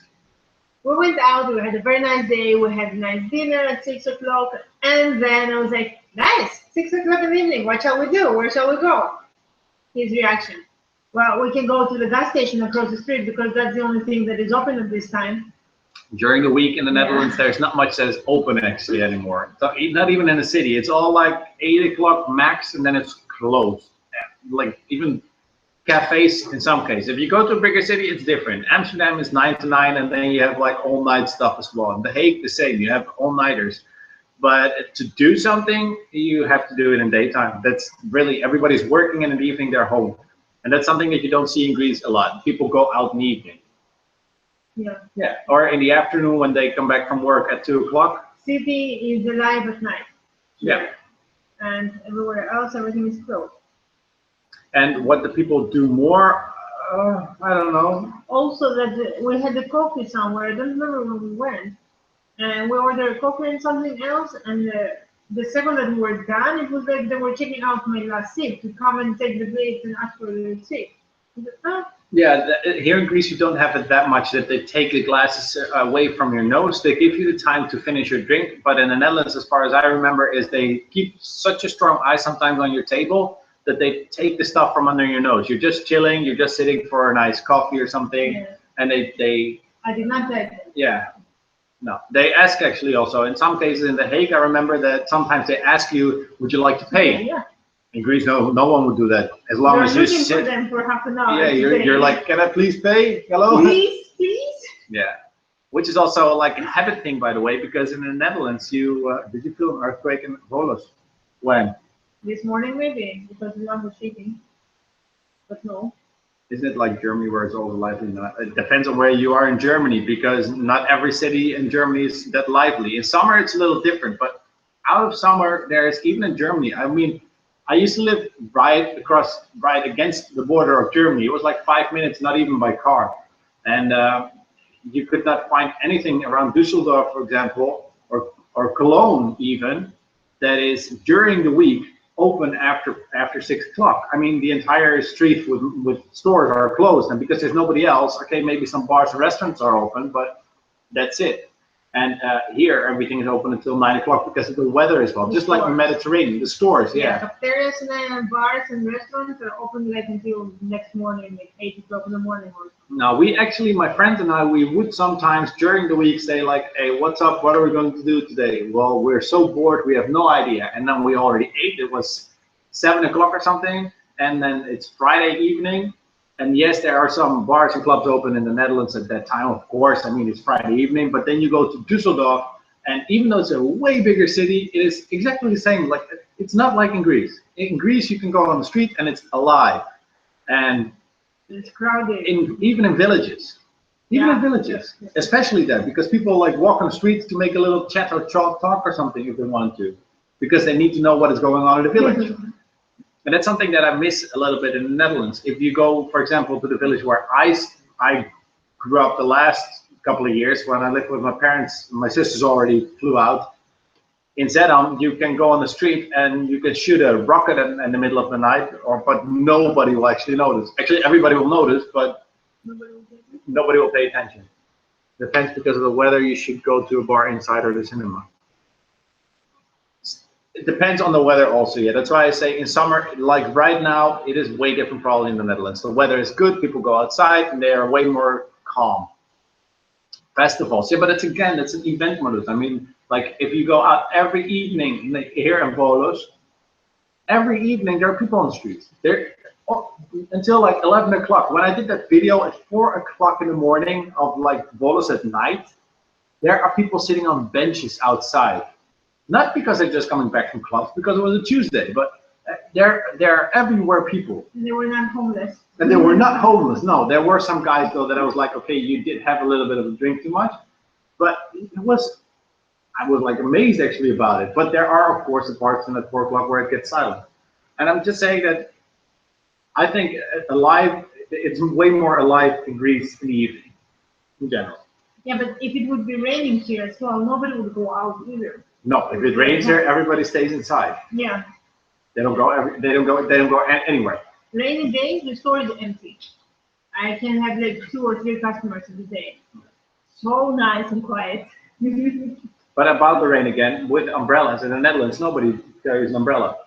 We went out, we had a very nice day, we had a nice dinner at 6 o'clock, and then I was like, nice, 6 o'clock in the evening, what shall we do? Where shall we go? His reaction, well, we can go to the gas station across the street because that's the only thing that is open at this time. During the week in the Netherlands, there's not much that is open actually anymore. So not even in the city. It's all like 8 o'clock max, and then it's closed. Like even cafes in some cases. If you go to a bigger city, it's different. Amsterdam is 9 to 9, and then you have like all night stuff as well. And The Hague, the same. You have all nighters. But to do something, you have to do it in daytime. That's really, everybody's working, and in the evening they're home. And that's something that you don't see in Greece a lot. People go out in the evening. Yeah. Yeah. Or in the afternoon when they come back from work at 2 o'clock. City is alive at night. Yeah. And everywhere else, everything is closed. And what the people do more, I don't know. Also, that we had the coffee somewhere. I don't remember when we went, and we ordered coffee and something else. And the second that we were done, it was like they were checking out my last seat to come and take the plates and ask for the seat. Yeah, here in Greece you don't have it that much that they take the glasses away from your nose. They give you the time to finish your drink. But in the Netherlands, as far as I remember, is they keep such a strong eye sometimes on your table that they take the stuff from under your nose. You're just chilling, you're just sitting for a nice coffee or something, and they I did not take it. Yeah, no. They ask actually also, in some cases in The Hague, I remember that sometimes they ask you, would you like to pay? Yeah. In Greece, no one would do that. As long as you sit. sit. For them for half an hour. Yeah, you're like, can I please pay? Hello? Please. Yeah. Which is also like a habit thing, by the way, because in the Netherlands, did you feel an earthquake in Volos? When? This morning maybe, because the alarm was shaking, but no. Isn't it like Germany where it's all lively? It depends on where you are in Germany, because not every city in Germany is that lively. In summer, it's a little different, but out of summer, there's, even in Germany, I mean, I used to live right against the border of Germany. It was like 5 minutes, not even by car. And you could not find anything around Düsseldorf, for example, or Cologne even, that is during the week open after 6 o'clock. I mean, the entire street with stores are closed, and because there's nobody else, okay, maybe some bars and restaurants are open, but that's it. And here, everything is open until 9 o'clock because of the weather as well, just like the Mediterranean, the stores, yeah. Cafeterias and bars and restaurants are open like until next morning, like 8 o'clock in the morning or something. Now, we actually, my friends and I, we would sometimes during the week say like, hey, what's up? What are we going to do today? Well, we're so bored, we have no idea. And then we already ate. It was 7 o'clock or something. And then it's Friday evening. And yes, there are some bars and clubs open in the Netherlands at that time, of course. I mean, it's Friday evening, but then you go to Düsseldorf, and even though it's a way bigger city, it is exactly the same. Like, it's not like in Greece. In Greece, you can go on the street and it's alive. And it's crowded. Even in villages. Especially there, because people like walk on the streets to make a little chat or talk or something if they want to, because they need to know what is going on in the village. And that's something that I miss a little bit in the Netherlands. If you go, for example, to the village where I grew up the last couple of years, when I lived with my parents, my sisters already flew out. In Zeddam, you can go on the street and you can shoot a rocket in the middle of the night, but nobody will actually notice. Actually, everybody will notice, but nobody will pay attention. Depends because of the weather. You should go to a bar inside or the cinema. It depends on the weather also. Yeah, that's why I say in summer, like right now, it is way different probably in the Netherlands. The weather is good. People go outside and they are way more calm. Festivals, yeah, but it's again, it's an event modus. I mean, like if you go out every evening here in Volos, every evening there are people on the streets. There until like 11 o'clock. When I did that video at 4 o'clock in the morning of like Volos at night, there are people sitting on benches outside. Not because they're just coming back from clubs, because it was a Tuesday, but they're everywhere people. And they were not homeless. And they were not homeless. No, there were some guys though that I was like, okay, you did have a little bit of a drink too much, but I was like amazed actually about it. But there are of course the parts in at 4 o'clock where it gets silent. And I'm just saying that I think it's way more alive in Greece in the evening in general. Yeah, but if it would be raining here as well, nobody would go out either. No, if it rains here, everybody stays inside. Yeah. They don't go anywhere. Rainy days, the store is empty. I can have like 2 or 3 customers a day. So nice and quiet. But about the rain again, with umbrellas in the Netherlands, nobody carries an umbrella.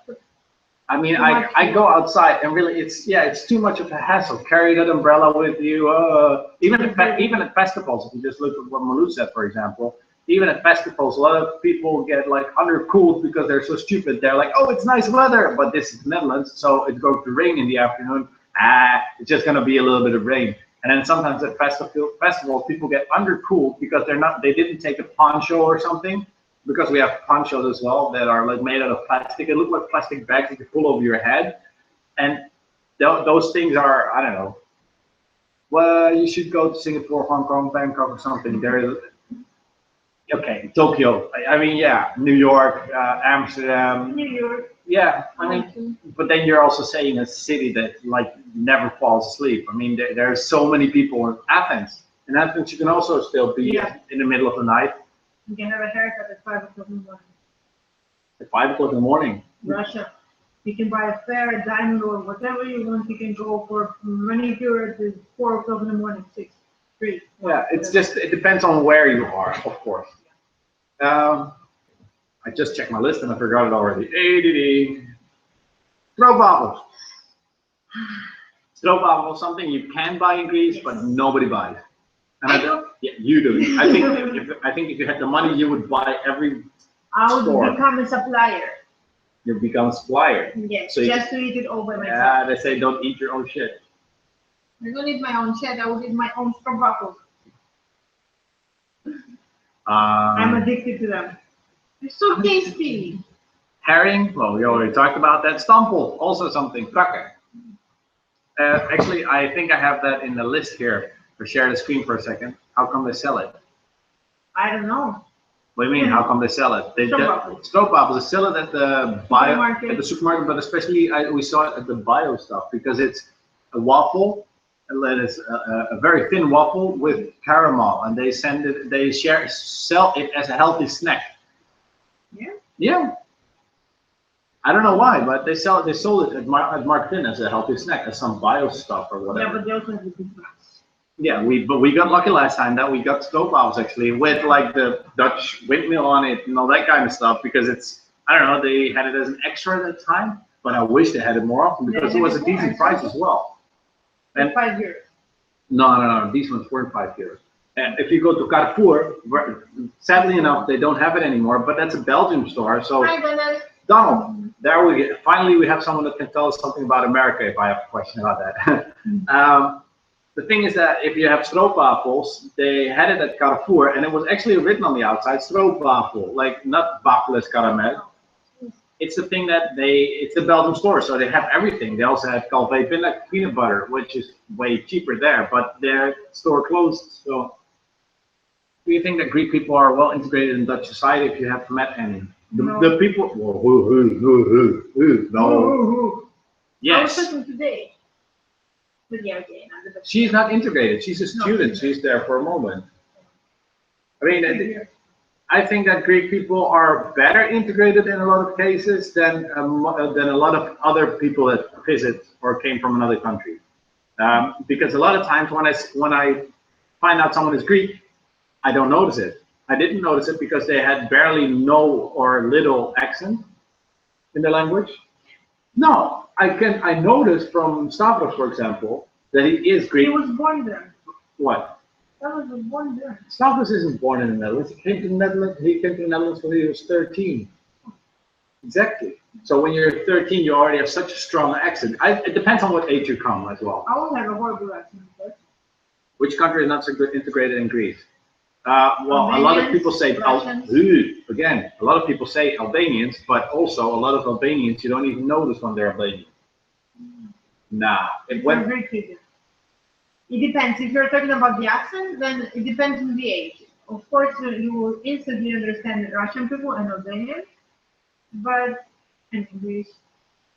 I mean, I go outside and really, it's too much of a hassle. Carry that umbrella with you. Even at festivals, if you just look at what Malou said, for example. Even at festivals, a lot of people get like undercooled because they're so stupid. They're like, oh, it's nice weather, but this is the Netherlands, so it's going to rain in the afternoon. It's just going to be a little bit of rain. And then sometimes at festivals, people get undercooled because they didn't take a poncho or something. Because we have ponchos as well that are like made out of plastic. They look like plastic bags that you pull over your head. And those things are, I don't know. Well, you should go to Singapore, Hong Kong, Bangkok or something. There is. Okay, Tokyo. I mean, yeah, New York, Amsterdam. New York. Yeah, I mean, but then you're also saying a city that like never falls asleep. I mean, there are so many people in Athens. In Athens, you can also still be in the middle of the night. You can have a haircut at 5 o'clock in the morning. At 5 o'clock in the morning. Russia. You can buy a fair, a diamond, or whatever you want. You can go for manicure at 4 o'clock in the morning, 6, 3. Yeah, it depends on where you are, of course. I just checked my list and I forgot it already. ADD. Stroopwafels. Stroopwafels, something you can buy in Greece, but nobody buys. And I don't. Yeah, you do. I think if you had the money, you would buy every store. I would become a supplier. You become a supplier. Yes, so just to eat it all by myself. Yeah, they say don't eat your own shit. I don't eat my own shit. I would eat my own stroopwafels. I'm addicted to them. They're so tasty. Herring, well, we already talked about that. Stampel, also something. Krakker. Actually, I think I have that in the list here. To share the screen for a second. How come they sell it? I don't know. What do you mean? How come they sell it? Stroopwafels. They sell it at the supermarket, but especially we saw it at the bio stuff because it's a waffle, and then it's a very thin waffle with caramel, and they sell it as a healthy snack. Yeah. Yeah. I don't know why, but they sold it at Maarten as a healthy snack, as some bio stuff or whatever. Yeah, but they also have the big ones. Yeah, we got lucky last time that we got stroopwafels actually with like the Dutch windmill on it and all that kind of stuff because it's, I don't know, they had it as an extra at the time, but I wish they had it more often because it was a decent price as well. And 5 years. No, these ones weren't 5 years. And if you go to Carrefour, sadly enough, they don't have it anymore, but that's a Belgian store. So Hi, Donald, there we go. Finally, we have someone that can tell us something about America if I have a question about that. The thing is that if you have stroopwafels, they had it at Carrefour, and it was actually written on the outside, stroopwafel, like not wafels caramel. It's the thing that it's a Belgian store, so they have everything. They also have Calvé peanut butter, which is way cheaper there, but their store closed. So, do you think that Greek people are well integrated in Dutch society if you have met any? The people, no. Yes. I was talking today. But yeah, okay, she's not integrated. She's a student. She's there for a moment. I mean, I think that Greek people are better integrated in a lot of cases than a lot of other people that visit or came from another country. Because a lot of times when I find out someone is Greek, I don't notice it. I didn't notice it because they had barely no or little accent in the language. No, I noticed from Stavros, for example, that he is Greek. He was born there. What? Stavros was born there. Stavros isn't born in the Netherlands. He came to the Netherlands. He came to the Netherlands when he was 13. Exactly. So when you're 13, you already have such a strong accent. It depends on what age you come as well. I won't have a horrible accent. But... Which country is not so good integrated in Greece? Well, Albanians, a lot of people say Russians. A lot of people say Albanians, but also a lot of Albanians you don't even notice when they're Albanian. Nah, It's very tricky. It depends. If you're talking about the accent, then it depends on the age. Of course, you will instantly understand Russian people and Albanians, but in English,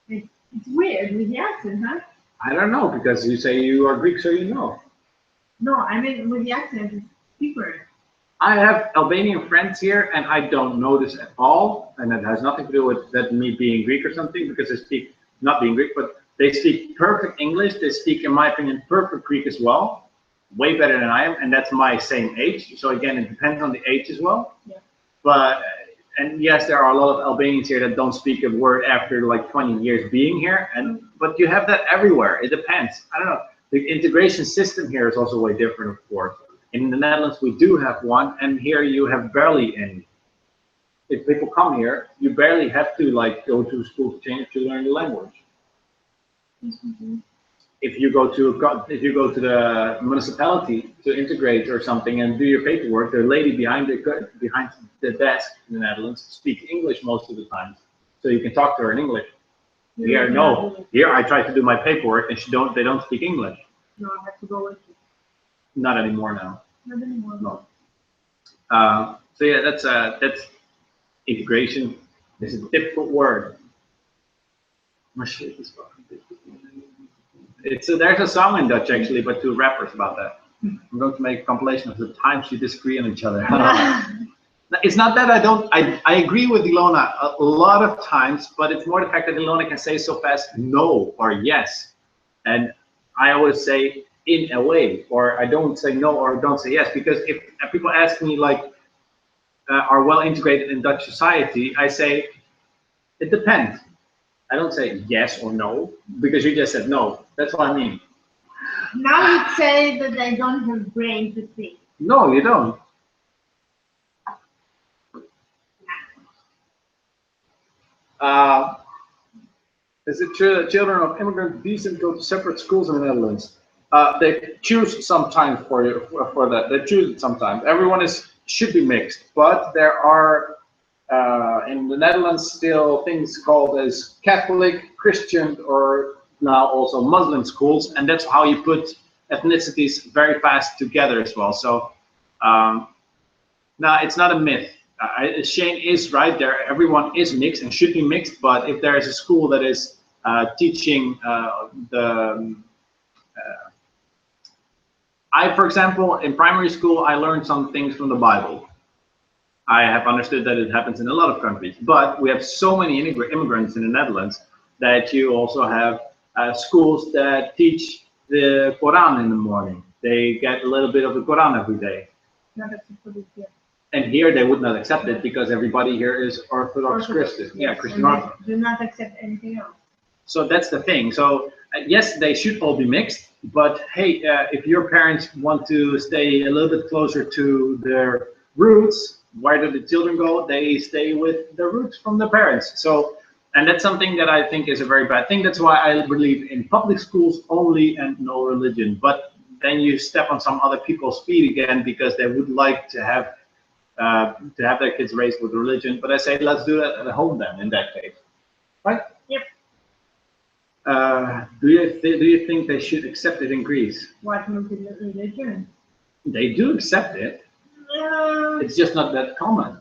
it's weird with the accent, huh? I don't know, because you say you are Greek, so you know. No, I mean with the accent, it's different. I have Albanian friends here, and I don't notice at all, and it has nothing to do with that me being Greek or something, because they speak, not being Greek, but they speak perfect English. They speak, in my opinion, perfect Greek as well, way better than I am, and that's my same age. So again, it depends on the age as well. Yeah. But, and yes, there are a lot of Albanians here that don't speak a word after like 20 years being here, but you have that everywhere. It depends. I don't know. The integration system here is also way different, of course. In the Netherlands, we do have one, and here you have barely any. If people come here, you barely have to like go to school to learn the language. Mm-hmm. If you go to the municipality to integrate or something and do your paperwork, the lady behind the desk in the Netherlands speaks English most of the time, so you can talk to her in English. Here, no. Here, I try to do my paperwork, and they don't speak English. No, I have to go with you. Not anymore now. Not anymore. No. So yeah, that's integration. It's a difficult word. My shit is fucking difficult. There's a song in Dutch actually, but two rappers about that. I'm going to make a compilation of the times you disagree on each other. It's not that I agree with Ilona a lot of times, but it's more the fact that Ilona can say so fast no or yes, and I always say in a way, or I don't say no or don't say yes, because if people ask me like, are well integrated in Dutch society, I say it depends. I don't say yes or no, because you just said no. That's what I mean. Now you'd say that I don't have brain to think. No, you don't. Is it true that children of immigrant descent go to separate schools in the Netherlands? They choose sometimes for that. They choose it sometimes. Everyone should be mixed, but there are in the Netherlands still things called as Catholic, Christian, or now also Muslim schools, and that's how you put ethnicities very fast together as well. So no, it's not a myth. Shane is right there. Everyone is mixed and should be mixed, but if there is a school that is teaching for example, in primary school, I learned some things from the Bible. I have understood that it happens in a lot of countries, but we have so many immigrants in the Netherlands that you also have schools that teach the Quran in the morning. They get a little bit of the Quran every day. And here they would not accept it because everybody here is Orthodox Christian. Yes. Yeah, Christian Orthodox. Do not accept anything else. So that's the thing. So yes, they should all be mixed, but hey, if your parents want to stay a little bit closer to their roots, where do the children go? They stay with the roots from the parents. So, and that's something that I think is a very bad thing. That's why I believe in public schools only and no religion. But then you step on some other people's feet again because they would like to have their kids raised with religion. But I say let's do that at home then. In that case, right? Yep. Do you think they should accept it in Greece? What religion? They do accept it. It's just not that common.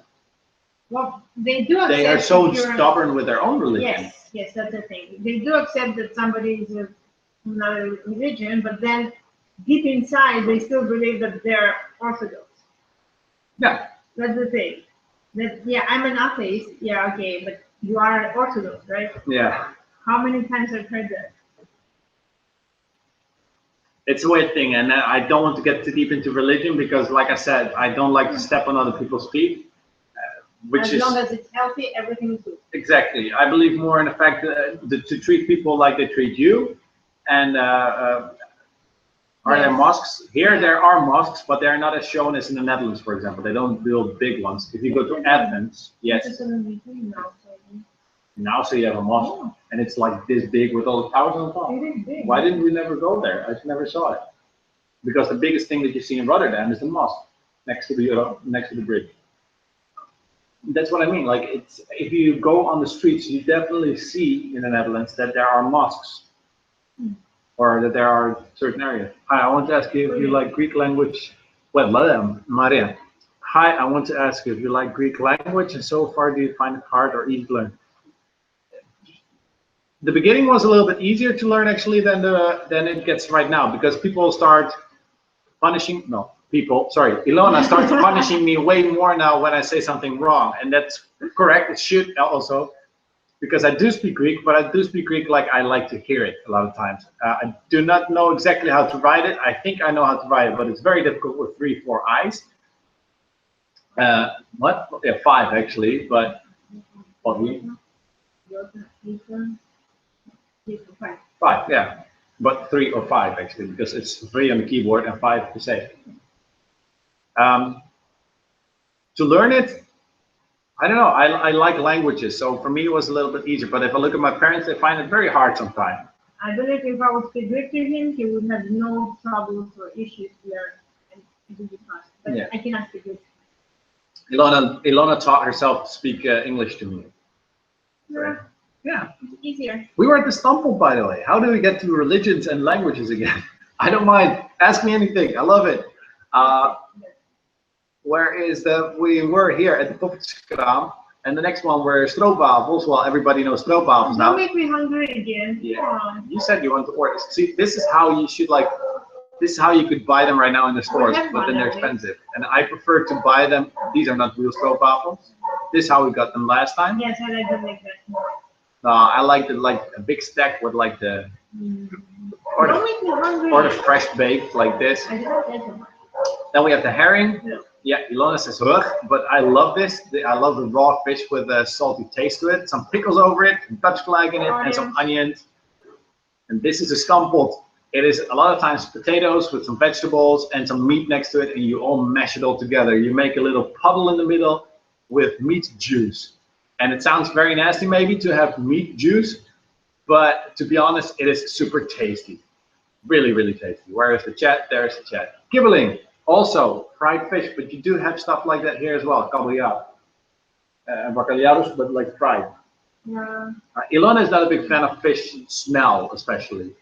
Well, they do accept. They are so stubborn with their own religion. Yes, that's the thing. They do accept that somebody is another religion, but then deep inside they still believe that they're Orthodox. Yeah. That's the thing. That, yeah, I'm an atheist. Yeah, okay, but you are Orthodox, right? Yeah. How many times I've heard that? It's a weird thing, and I don't want to get too deep into religion because, like I said, I don't like to step on other people's feet. Which As long as it's healthy, everything is good. Exactly. I believe more in the fact that to treat people like they treat you, and are there mosques? Here there are mosques, but they're not as shown as in the Netherlands, for example. They don't build big ones. If you go to Athens, yes. Now so you have a mosque, and it's like this big with all the towers on top. Why didn't we never go there? I never saw it. Because the biggest thing that you see in Rotterdam is the mosque next to the bridge. That's what I mean. Like, it's, if you go on the streets, you definitely see in the Netherlands that there are mosques, or that there are certain areas. Hi, I want to ask you if you like Greek language. Well, Maria. Hi, I want to ask you if you like Greek language, and so far do you find it hard or easy to learn? The beginning was a little bit easier to learn actually than it gets right now, because people start punishing. No, people. Sorry, Ilona starts punishing me way more now when I say something wrong, and that's correct. It should also, because I do speak Greek, but I do speak Greek like I like to hear it a lot of times. I do not know exactly how to write it. I think I know how to write it, but it's very difficult with 3, 4 eyes. What? Yeah, 5 actually, but what we? 5, yeah, but 3 or 5 actually, because it's 3 on the keyboard and 5 to say. To learn it, I don't know. I like languages, so for me it was a little bit easier. But if I look at my parents, they find it very hard sometimes. I believe if I would speak Greek to him, he would have no troubles or issues there, and it would be fast. But yeah. I cannot speak Greek. Ilona taught herself to speak English to me. Yeah. Right? Yeah. It's easier. We were at the Stamppel, by the way. How do we get to religions and languages again? I don't mind. Ask me anything. I love it. Where is the? We were here at the Poppetjeskraam, and the next one were stroopwafels. Well, everybody knows stroopwafels now. Don't make me hungry again. Yeah. You said you want to order. See, this is how you should like. This is how you could buy them right now in the stores, but then they're expensive. And I prefer to buy them. These are not real stroopwafels. This is how we got them last time. Yes, I like them like that. I like a big stack with like the. Or don't make me hungry. Or the fresh baked like this. I don't like them. Then we have the herring. Yeah. Yeah, Ilona says rug, but I love this. I love the raw fish with a salty taste to it. Some pickles over it, some Dutch flag in it, and some onions. And this is a stamppot. It is a lot of times potatoes with some vegetables and some meat next to it, and you all mash it all together. You make a little puddle in the middle with meat juice. And it sounds very nasty maybe to have meat juice, but to be honest, it is super tasty. Really, really tasty. Where is the chat? There's the chat. Kibbeling. Also, fried fish, but you do have stuff like that here as well, kabeljauw. Bacalhaos, but like fried. Yeah. Ilona is not a big fan of fish smell, especially.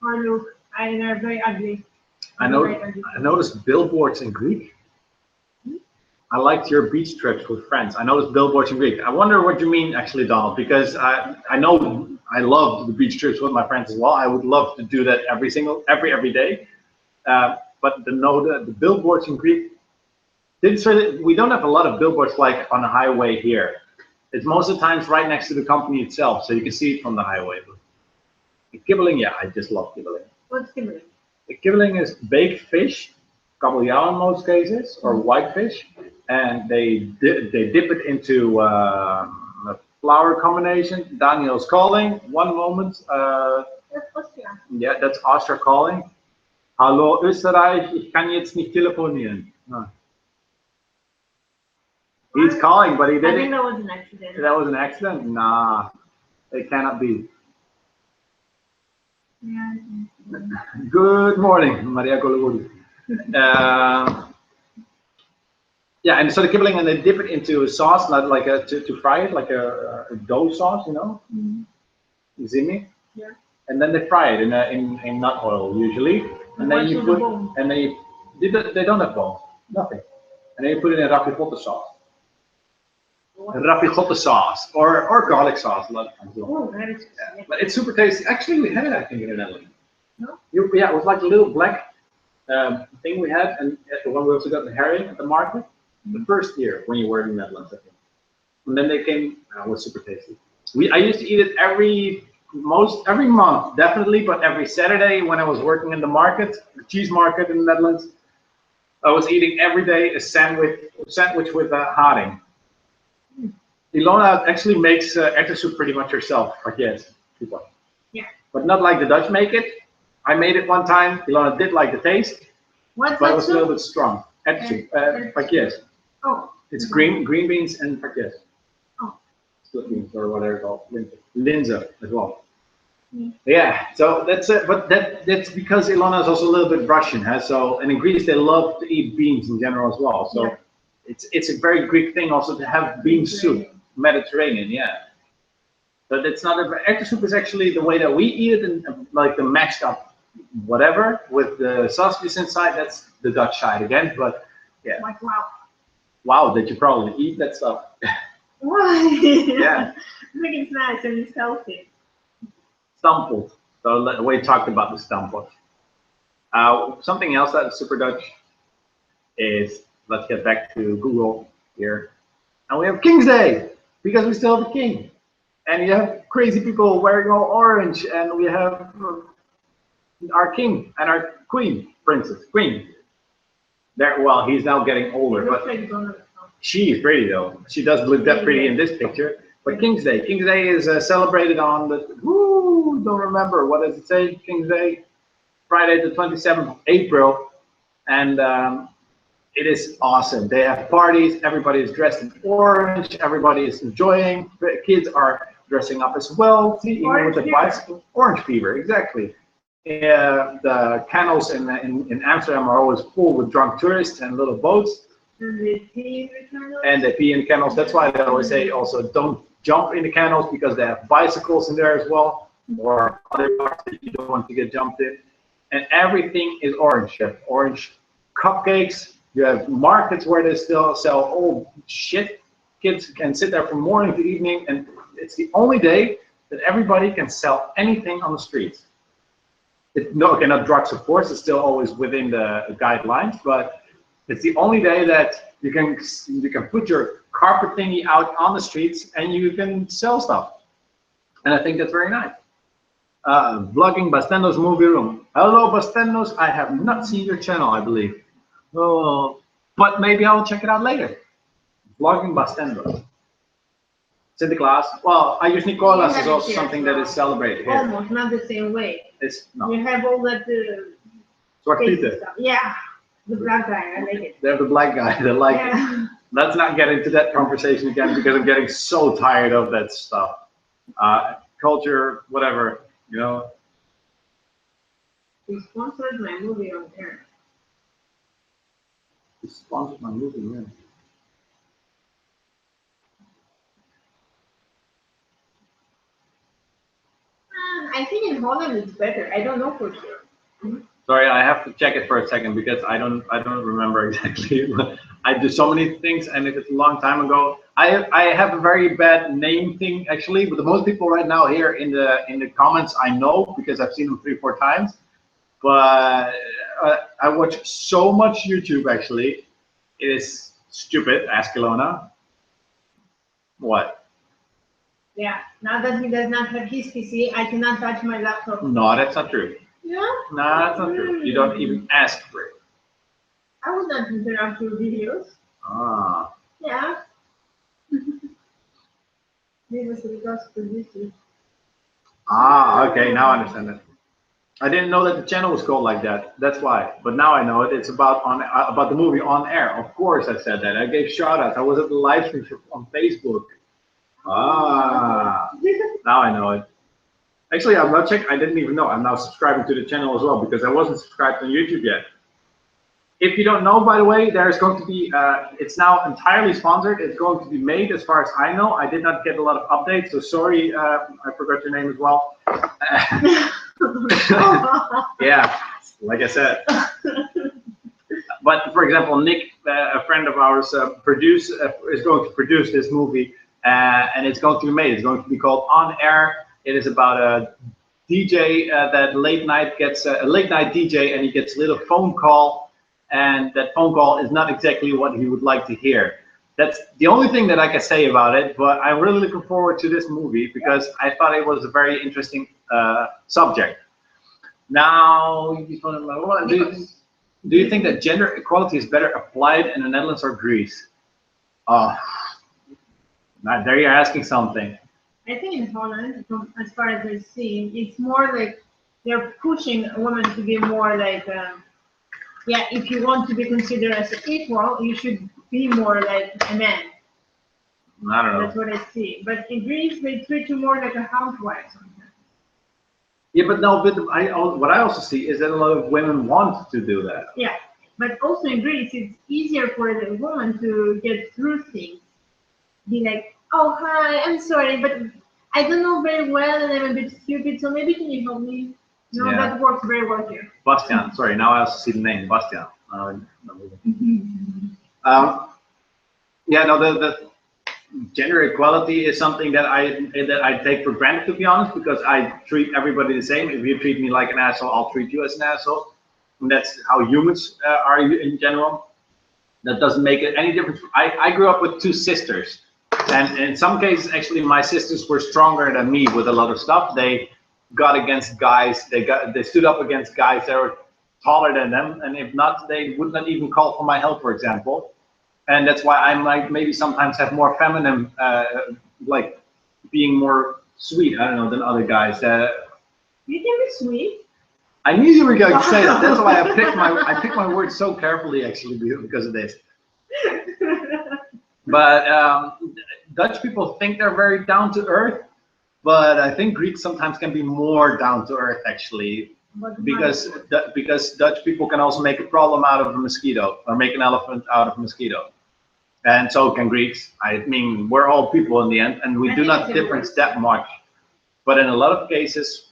Or look, they're very ugly. I noticed billboards in Greek. I liked your beach trips with friends. I noticed billboards in Greek. I wonder what you mean, actually, Donald, because I know I love the beach trips with my friends as well. I would love to do that every day. But the billboards in Greek, we don't have a lot of billboards like on the highway here. It's most of the times right next to the company itself, so you can see it from the highway. Kibbeling, yeah, I just love kibbeling. What's kibbeling? Kibbeling is baked fish, kabeljauw in most cases, or white fish, and they dip it into a flour combination. Daniel's calling. One moment. That's Austria. Yeah, that's Austria calling. Hallo Österreich, ich kann jetzt nicht telefonieren. He's calling, but he didn't. I think that was an accident. That was an accident? Nah, it cannot be. Yeah. Good morning, Maria Gologodi. Yeah, and so the kibbeling, and they dip it into a sauce, not like to fry it, like a dough sauce, you know? You see me? Yeah. And then they fry it in nut oil usually. And then you put, and they don't have bones, nothing. And then you put it in ravigotte sauce. Ravigotte sauce or garlic sauce a lot of times. Oh, that is. Yeah. But it's super tasty. Actually, we had it, I think, in the Netherlands. No? Yeah, it was like a little black thing we had, and the one we also got the herring at the market. The first year when you were in the Netherlands, I think. And then they came. It was super tasty. I used to eat it every month, definitely, but every Saturday when I was working in the market, the cheese market in the Netherlands, I was eating every day a sandwich with haring. Ilona actually makes erwtensoep pretty much herself, yes, yeah, but not like the Dutch make it. I made it one time. Ilona did like the taste, but it was a little bit strong. Erwtensoep, Oh, it's green beans and pakjes. Oh, Split beans or whatever it's called, linzen as well. Mm. Yeah, so that's it. But that's because Ilona is also a little bit Russian, huh? So and in Greece they love to eat beans in general as well. So yeah. it's a very Greek thing also to have bean soup, Mediterranean, yeah. But it's not a erwtensoep is actually the way that we eat it, and like the mashed up whatever with the sausages inside. That's the Dutch side again. But yeah, Like wow. Wow, did you probably eat that stuff? Why? Yeah. I think it's nice and it's healthy. Stamppot. So we talked about the stamppot. Something else that is super Dutch is, let's get back to Google here. And we have King's Day, because we still have a king. And you have crazy people wearing all orange, and we have our king and our queen, queen. There, well, he's now getting older, but she is pretty though. She does look that pretty in this picture. But King's Day is celebrated on the, don't remember, what does it say? King's Day, Friday the 27th of April. And it is awesome. They have parties, everybody is dressed in orange, everybody is enjoying. The kids are dressing up as well, even with the bicycle. Orange fever, exactly. The canals in Amsterdam are always full with drunk tourists and little boats. And they pee in the canals? And they pee in the canals. That's why they always say also don't jump in the canals, because they have bicycles in there as well, or other parts that you don't want to get jumped in. And everything is orange. You have orange cupcakes. You have markets where they still sell old shit. Kids can sit there from morning to evening, and it's the only day that everybody can sell anything on the streets. Okay, not drugs, of course. It's still always within the guidelines, but it's the only day that you can put your carpet thingy out on the streets and you can sell stuff. And I think that's very nice. Vlogging Bastendo's movie room. Hello, Bastendo's. I have not seen your channel, I believe. Oh, but maybe I'll check it out later. Vlogging Bastendo's. Sinterklaas. Well, Ayus Nicolas is also something that is celebrated here. Almost, not the same way. It's not. You have all that Zwarte Pieten. Yeah, the black guy, I like it. They have the black guy, they like it. Let's not get into that conversation again, because I'm getting so tired of that stuff. Culture, whatever, you know. He sponsored my movie on air. He sponsored my movie, yeah. I think in Holland it's better. I don't know for sure. Sorry, I have to check it for a second, because I don't remember exactly. I do so many things, and if it's a long time ago, I have a very bad name thing actually. But the most people right now here in the comments I know, because I've seen them 3-4 times. But I watch so much YouTube actually. It is stupid. Ask Ilona. What? Yeah, now that he does not have his PC, I cannot touch my laptop. No, that's not true. Yeah? No, that's not true. You don't even ask for it. I would not interrupt your videos. Ah. Yeah. This was because of this. Ah, okay, now I understand it. I didn't know that the channel was called like that. That's why. But now I know it. It's about the movie On Air. Of course I said that. I gave shout outs. I was at the live stream on Facebook. Ah, now I know it. Actually, I'm not checking. I didn't even know. I'm now subscribing to the channel as well, because I wasn't subscribed on YouTube yet. If you don't know, by the way, there's going to be, it's now entirely sponsored. It's going to be made, as far as I know. I did not get a lot of updates, so sorry, I forgot your name as well. Yeah, like I said. But for example, Nick, a friend of ours, is going to produce this movie, and it's going to be made. It's going to be called On Air. It is about a DJ that late night gets a late night DJ, and he gets a little phone call, and that phone call is not exactly what he would like to hear. That's the only thing that I can say about it, but I'm really looking forward to this movie because I thought it was a very interesting subject. Now, do you think that gender equality is better applied in the Netherlands or Greece? Oh, now there you're asking something. I think in Holland, as far as I see, it's more like they're pushing a woman to be more like, yeah, if you want to be considered as an equal, you should be more like a man. I don't know. That's what I see. But in Greece, they treat you more like a housewife sometimes. Yeah, but no, but what I also see is that a lot of women want to do that. Yeah, but also in Greece, it's easier for the woman to get through things. Be like, oh, hi, I'm sorry, but I don't know very well and I'm a bit stupid, so maybe can you help me? No, Yeah. that works very well here. Bastian, sorry, now I also see the name, Bastian. Yeah, no, the gender equality is something that I take for granted, to be honest, because I treat everybody the same. If you treat me like an asshole, I'll treat you as an asshole. And that's how humans are in general. That doesn't make it any difference. I grew up with two sisters, and in some cases, actually, my sisters were stronger than me with a lot of stuff. They got against guys. They stood up against guys that were taller than them, and if not, they would not even call for my help, for example. And that's why I might maybe sometimes have more feminine, like being more sweet, I don't know, than other guys. You can be sweet. I knew you were going to say that. That's why I pick my words so carefully, actually, because of this. But Dutch people think they're very down to earth, but I think Greeks sometimes can be more down to earth, actually, because Dutch people can also make a problem out of a mosquito or make an elephant out of a mosquito. And so can Greeks. I mean, we're all people in the end, and we do not difference that much. But in a lot of cases,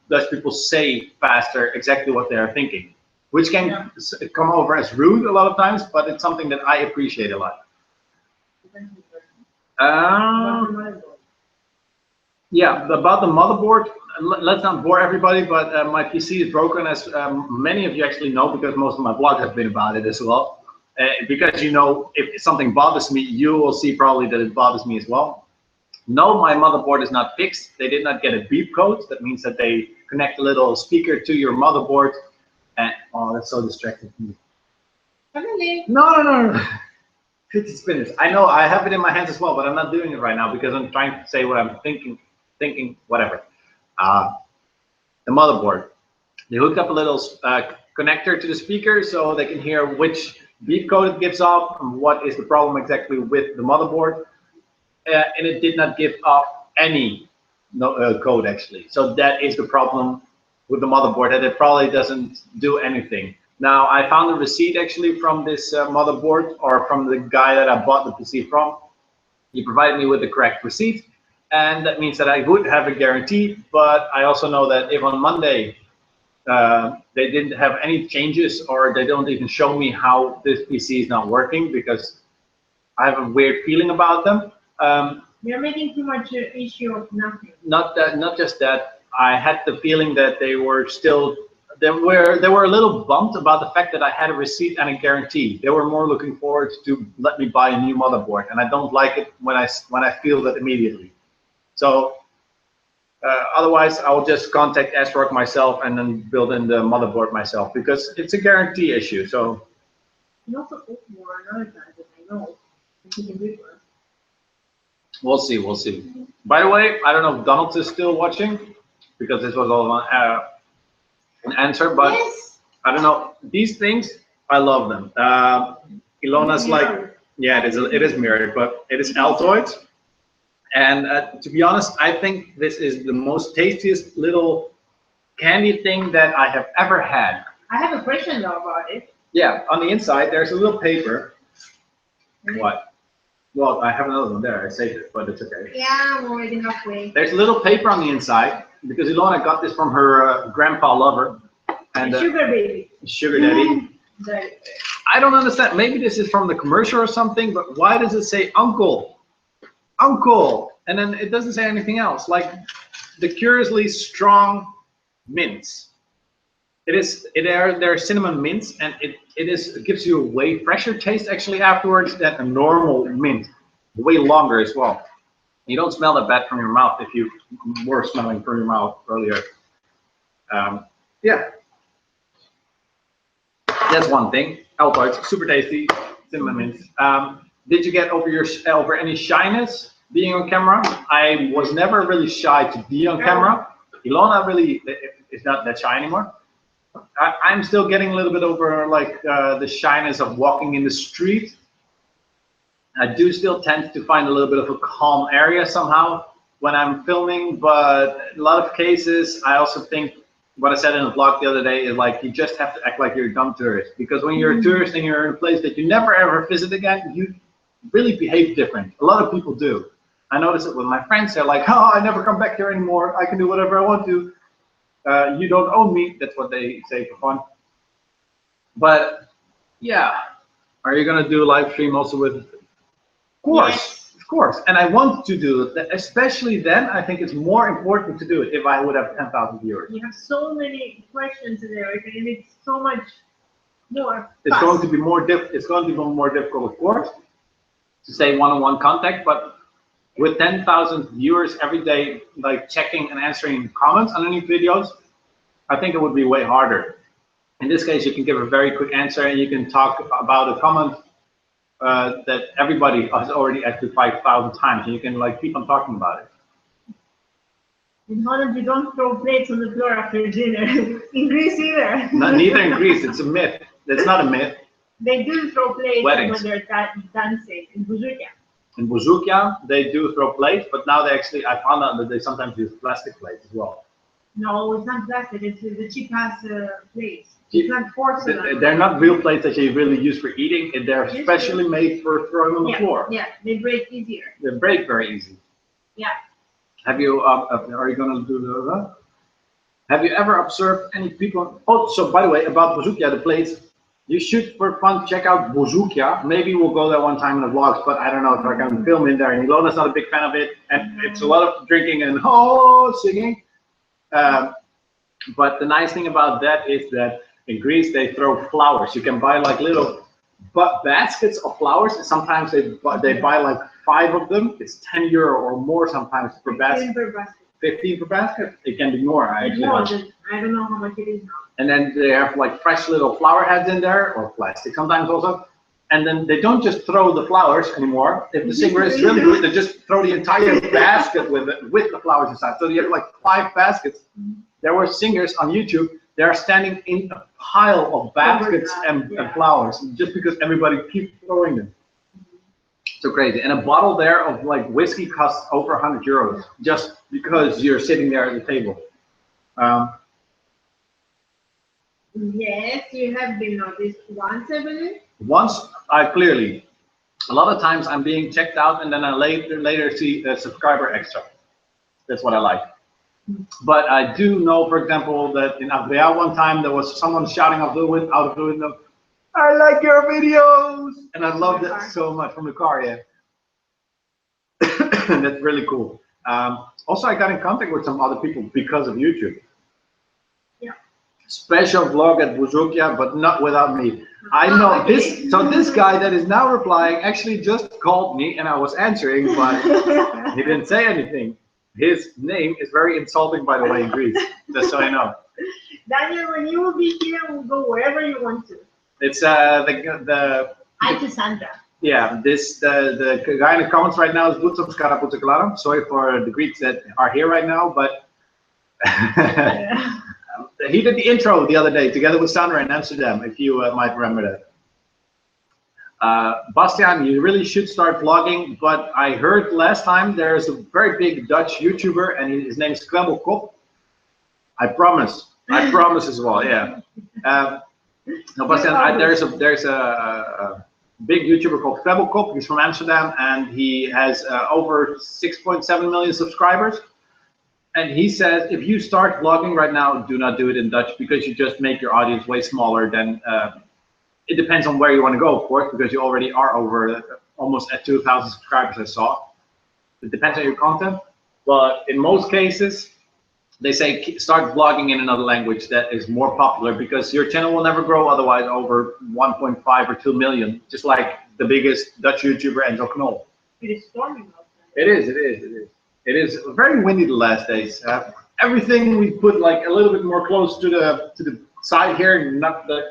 Dutch people say faster exactly what they are thinking, which can come over as rude a lot of times, but it's something that I appreciate a lot. Yeah, about the motherboard, let's not bore everybody, but my PC is broken, as many of you actually know, because most of my vlogs have been about it as well. Because, you know, if something bothers me, you will see probably that it bothers me as well. No, my motherboard is not fixed. They did not get a beep code. That means that they connect a little speaker to your motherboard. And oh, that's so distracting to me. No. 50 spinners. I know, I have it in my hands as well, but I'm not doing it right now because I'm trying to say what I'm thinking, whatever. The motherboard. They hooked up a little connector to the speaker so they can hear which beep code it gives off and what is the problem exactly with the motherboard. And it did not give off any code, actually. So that is the problem with the motherboard, that it probably doesn't do anything. Now, I found a receipt actually from this motherboard, or from the guy that I bought the PC from. He provided me with the correct receipt, and that means that I would have a guarantee, but I also know that if on Monday they didn't have any changes, or they don't even show me how this PC is not working, because I have a weird feeling about them. You're making too much issue of nothing. Not just that. I had the feeling that they were still, they were a little bummed about the fact that I had a receipt and a guarantee. They were more looking forward to let me buy a new motherboard, and I don't like it when I feel that immediately. So otherwise, I will just contact ASRock myself and then build in the motherboard myself, because it's a guarantee issue. So. You also put more another time that I know. You can do it. We'll see. We'll see. By the way, I don't know if Donald is still watching, because this was all an answer, but yes. I don't know. These things, I love them. Ilona's like, yeah, it is mirrored, but it is Altoids. And to be honest, I think this is the most tastiest little candy thing that I have ever had. I have a question though about it. Yeah, on the inside, there's a little paper. What? Well, I have another one there. I saved it, but it's okay. Yeah, I'm already halfway. There's a little paper on the inside, because Ilona got this from her grandpa lover. And sugar baby. Sugar daddy. I don't understand. Maybe this is from the commercial or something, but why does it say uncle? Uncle. And then it doesn't say anything else. Like the curiously strong mints. They're cinnamon mints, and it gives you a way fresher taste actually afterwards than a normal mint. Way longer as well. You don't smell that bad from your mouth if you were smelling from your mouth earlier. Yeah, that's one thing. Altoids, super tasty, cinnamon mints. Did you get over any shyness being on camera? I was never really shy to be on camera. Ilona really is not that shy anymore. I'm still getting a little bit over like the shyness of walking in the street. I do still tend to find a little bit of a calm area somehow when I'm filming, but in a lot of cases, I also think what I said in the vlog the other day is like you just have to act like you're a dumb tourist, because when you're a tourist and you're in a place that you never ever visit again, you really behave different. A lot of people do. I notice it with my friends. They're like, oh, I never come back here anymore. I can do whatever I want to. You don't own me. That's what they say for fun. But yeah, are you gonna do a live stream also with? Of course, yes. Of course. And I want to do it, especially then. I think it's more important to do it if I would have 10,000 viewers. You have so many questions there, and it's so much more. It's going to be more It's going to be more difficult, of course, to stay one-on-one contact. But with 10,000 viewers every day, like checking and answering comments underneath videos, I think it would be way harder. In this case, you can give a very quick answer, and you can talk about a comment that everybody has already acted 5,000 times, and you can like keep on talking about it. In Holland, you don't throw plates on the floor after dinner. In Greece either. Neither in Greece. It's a myth. It's not a myth. They do throw plates Weddings. when they're dancing in Bouzoukia. In Bouzoukia, they do throw plates, but now I found out that they sometimes use plastic plates as well. No, it's not plastic. It's the cheap-ass plates. It's not porcelain. They're not real plates that you really use for eating. They're specially made for throwing on the floor. Yeah, they break easier. They break very easy. Yeah. Have you? Are you gonna do that? Have you ever observed any people? Oh, so by the way, about Bouzoukia, the plates. You should, for fun, check out Bouzoukia. Maybe we'll go there one time in the vlogs, but I don't know if I can film in there. And Ilona's not a big fan of it, and it's a lot of drinking and singing. But the nice thing about that is that in Greece they throw flowers. You can buy like little baskets of flowers, and sometimes they buy like 5 of them. It's €10 or more sometimes per basket. 15 per basket. 15 per basket. It can be more. I don't know how much it is now. And then they have like fresh little flower heads in there, or plastic sometimes also. And then they don't just throw the flowers anymore. If the singer is really good, they just throw the entire basket with the flowers inside. So you have like 5 baskets. There were singers on YouTube. They are standing in a pile of baskets and flowers just because everybody keeps throwing them. So crazy. And a bottle there of like whiskey costs over €100 just because you're sitting there at the table. Yes, you have been noticed once, I believe. Once, a lot of times I'm being checked out, and then I later see a subscriber extra. That's what I like. But I do know, for example, that in Adria one time there was someone shouting out of the window, "I like your videos," and I loved it so much from the car. Yeah, that's really cool. Also, I got in contact with some other people because of YouTube. Yeah. Special vlog at Bouzoukia, but not without me. I know this. So this guy that is now replying actually just called me, and I was answering, but he didn't say anything. His name is very insulting, by the way, in Greece, just so I know. Daniel, when you will be here, we'll go wherever you want to. It's the Sandra. Yeah, the guy in the comments right now is Butsom Skaraputeklaram. Sorry for the Greeks that are here right now, but he did the intro the other day together with Sandra in Amsterdam, if you might remember that. Bastiaan, you really should start vlogging, but I heard last time there's a very big Dutch YouTuber, and his name is Kwebbelkop. I promise as well, yeah. No, Bastiaan, there's a big YouTuber called Kwebbelkop. He's from Amsterdam, and he has over 6.7 million subscribers. And he says, if you start vlogging right now, do not do it in Dutch, because you just make your audience way smaller than. It depends on where you want to go, of course, because you already are over almost at 2,000 subscribers, I saw. It depends on your content. But in most cases, they say start vlogging in another language that is more popular, because your channel will never grow otherwise over 1.5 or 2 million, just like the biggest Dutch YouTuber, Angel Knol. It is storming outside. It is, it is, it is. It is very windy the last days. Everything we put like a little bit more close to the side here, not the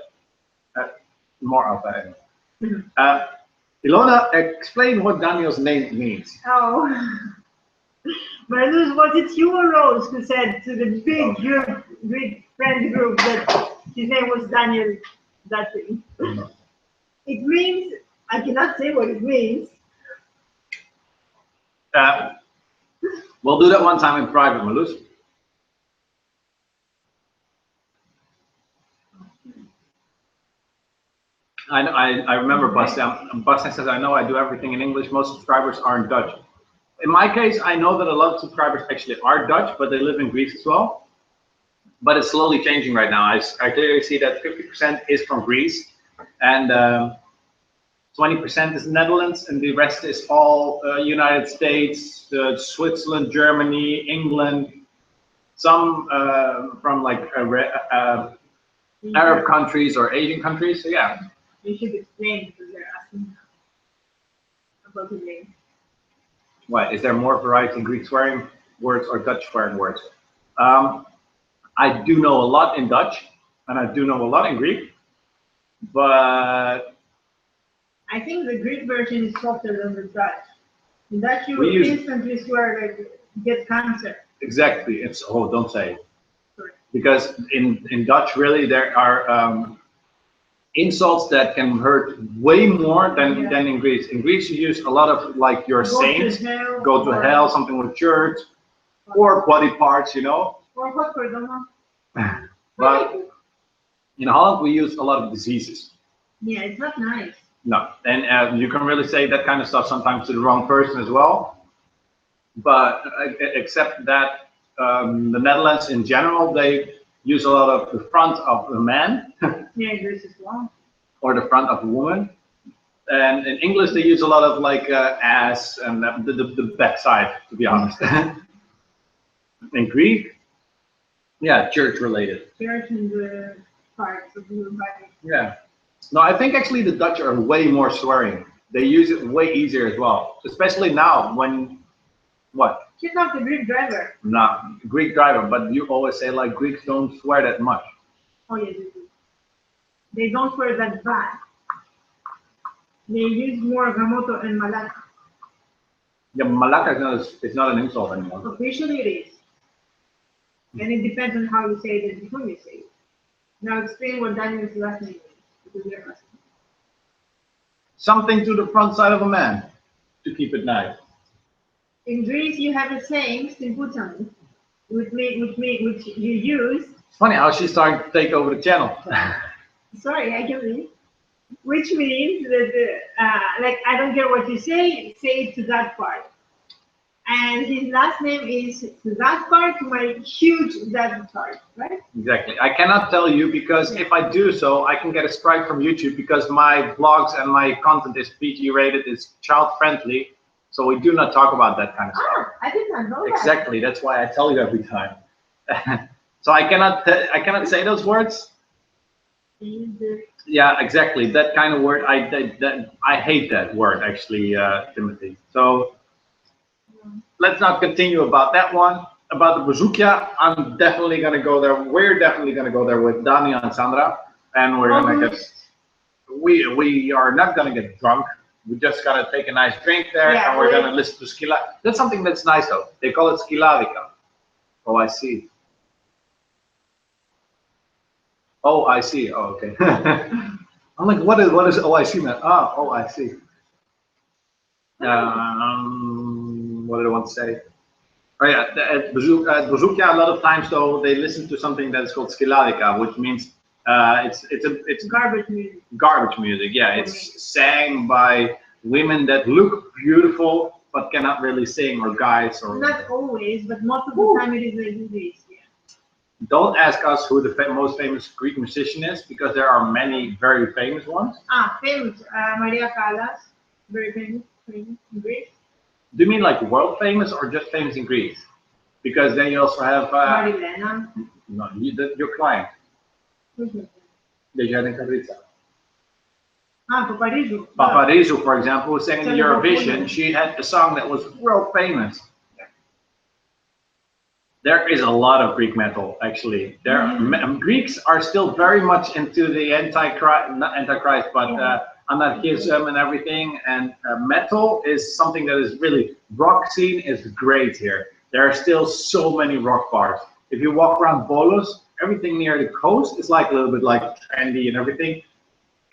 more outside. Ilona, explain what Daniel's name means. Oh, Marluz, was it you or Rose who said to the big group, big friend group, that his name was Daniel? That thing. It means, I cannot say what it means. We'll do that one time in private, Marluz. I remember Bastian. Bastian says, I know I do everything in English. Most subscribers aren't Dutch. In my case, I know that a lot of subscribers actually are Dutch, but they live in Greece as well. But it's slowly changing right now. I clearly see that 50% is from Greece, and 20% is Netherlands, and the rest is all United States, Switzerland, Germany, England, some from like Arab countries or Asian countries. So yeah. You should explain, because they're asking about the name. What, is there more variety in Greek swearing words or Dutch swearing words? I do know a lot in Dutch, and I do know a lot in Greek, but I think the Greek version is softer than the Dutch. In Dutch, you will instantly swear like get cancer. Exactly. It's don't say it. Sorry. Because in Dutch, really, there are insults that can hurt way more than in Greece. In Greece, you use a lot of like your saints, go to hell, something with church, or body parts, you know. Or what for them? But in Holland, we use a lot of diseases. Yeah, it's not nice. No, and you can really say that kind of stuff sometimes to the wrong person as well. But except that, the Netherlands in general, they use a lot of the front of a man. Yeah, this is long. Or the front of a woman. And in English, they use a lot of like ass and the back side, to be honest. In Greek, yeah, church related. Church and the parts of your body. Yeah. No, I think actually the Dutch are way more swearing. They use it way easier as well, especially now when what? Check out the Greek driver. No, Greek driver, but you always say like Greeks don't swear that much. Oh yeah, they do. They don't swear that bad. They use more gamoto and malaka. Yeah, malaka is not an insult anymore. Officially it is. And it depends on how you say it and whom you say it. Now explain what Daniel's last name is, because you're asking. Something to the front side of a man, to keep it nice. In Greece, you have a saying, "Stimputami," which you use. It's funny how she's starting to take over the channel. Sorry, I can read. Which means that, like, I don't care what you say it to that part. And his last name is to that part, to my huge that part, right? Exactly. I cannot tell you, because if I do so, I can get a strike from YouTube, because my vlogs and my content is PG rated, is child friendly. So we do not talk about that kind of stuff. I did not know that. Exactly. That's why I tell you every time. So I cannot say those words. Yeah, exactly. That kind of word. I hate that word, actually, Timothy. So let's not continue about that one. About the bezoekja, I'm definitely gonna go there. We're definitely gonna go there with Daniel and Sandra, and we're gonna get. We are not gonna get drunk. We just gotta take a nice drink there, and we're gonna listen to Skila. That's something that's nice though. They call it Skiladica. Oh, I see. Oh, I see. Oh, okay. I'm like, what is? Oh, I see, man. Ah, oh, I see. What did I want to say? Oh yeah, at bezoekja, a lot of times though they listen to something that is called Skiladica, which means it's garbage music. Garbage music, yeah. It's sang by women that look beautiful but cannot really sing, or guys, or not always, but most of the time it is like this. Yeah. Don't ask us who the most famous Greek musician is, because there are many very famous ones. Famous. Maria Callas, very famous in Greece. Do you mean like world famous or just famous in Greece? because then you also have Marilena. no, your client, Mhm. the Jaren Cabrita. Paparizu. Paparizu, for example, who sang in Tell Eurovision. me. She had a song that was world famous. There is a lot of Greek metal, actually. Greeks are still very much into the not Antichrist, but anarchism and everything. And metal is something that is really, rock scene is great here. There are still so many rock bars. If you walk around Volos, everything near the coast is like a little bit like trendy and everything.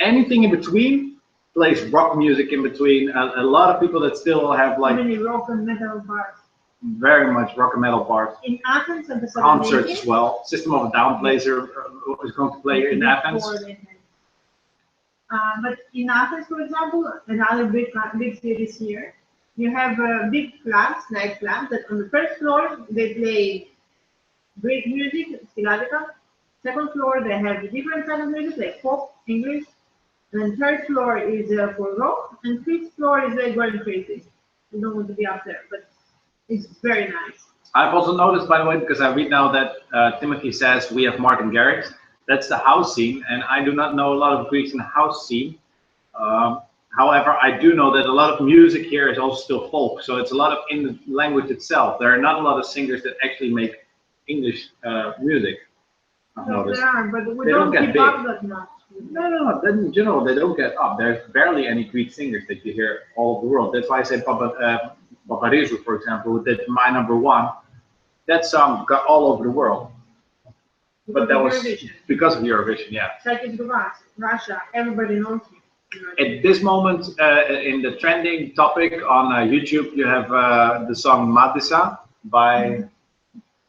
Anything in between plays rock music in between. A lot of people that still have like many rock and metal bars. Very much rock and metal bars. In Athens and the concerts as well. System of a Down plays is going to play in Athens. But in Athens, for example, another big city here, you have big clubs, night clubs, that on the first floor they play Greek music, Stilatica. Second floor they have different kind of music like pop, English. And third floor is for rock, and fifth floor is like going crazy. You don't want to be up there, but it's very nice. I've also noticed, by the way, because I read now that Timothy says we have Martin Garrix. That's the house scene, and I do not know a lot of Greeks in the house scene. However, I do know that a lot of music here is also still folk, so it's a lot of in the language itself. There are not a lot of singers that actually make English music. I've noticed. There are, but we they don't get keep big. up that much. No, in general, they don't get up. There's barely any Greek singers that you hear all over the world. That's why I say Paparizu, for example, who did My Number One. That song got all over the world. But that was because of Eurovision, yeah. Russia, everybody knows you. At this moment, in the trending topic on YouTube, you have the song Matisa by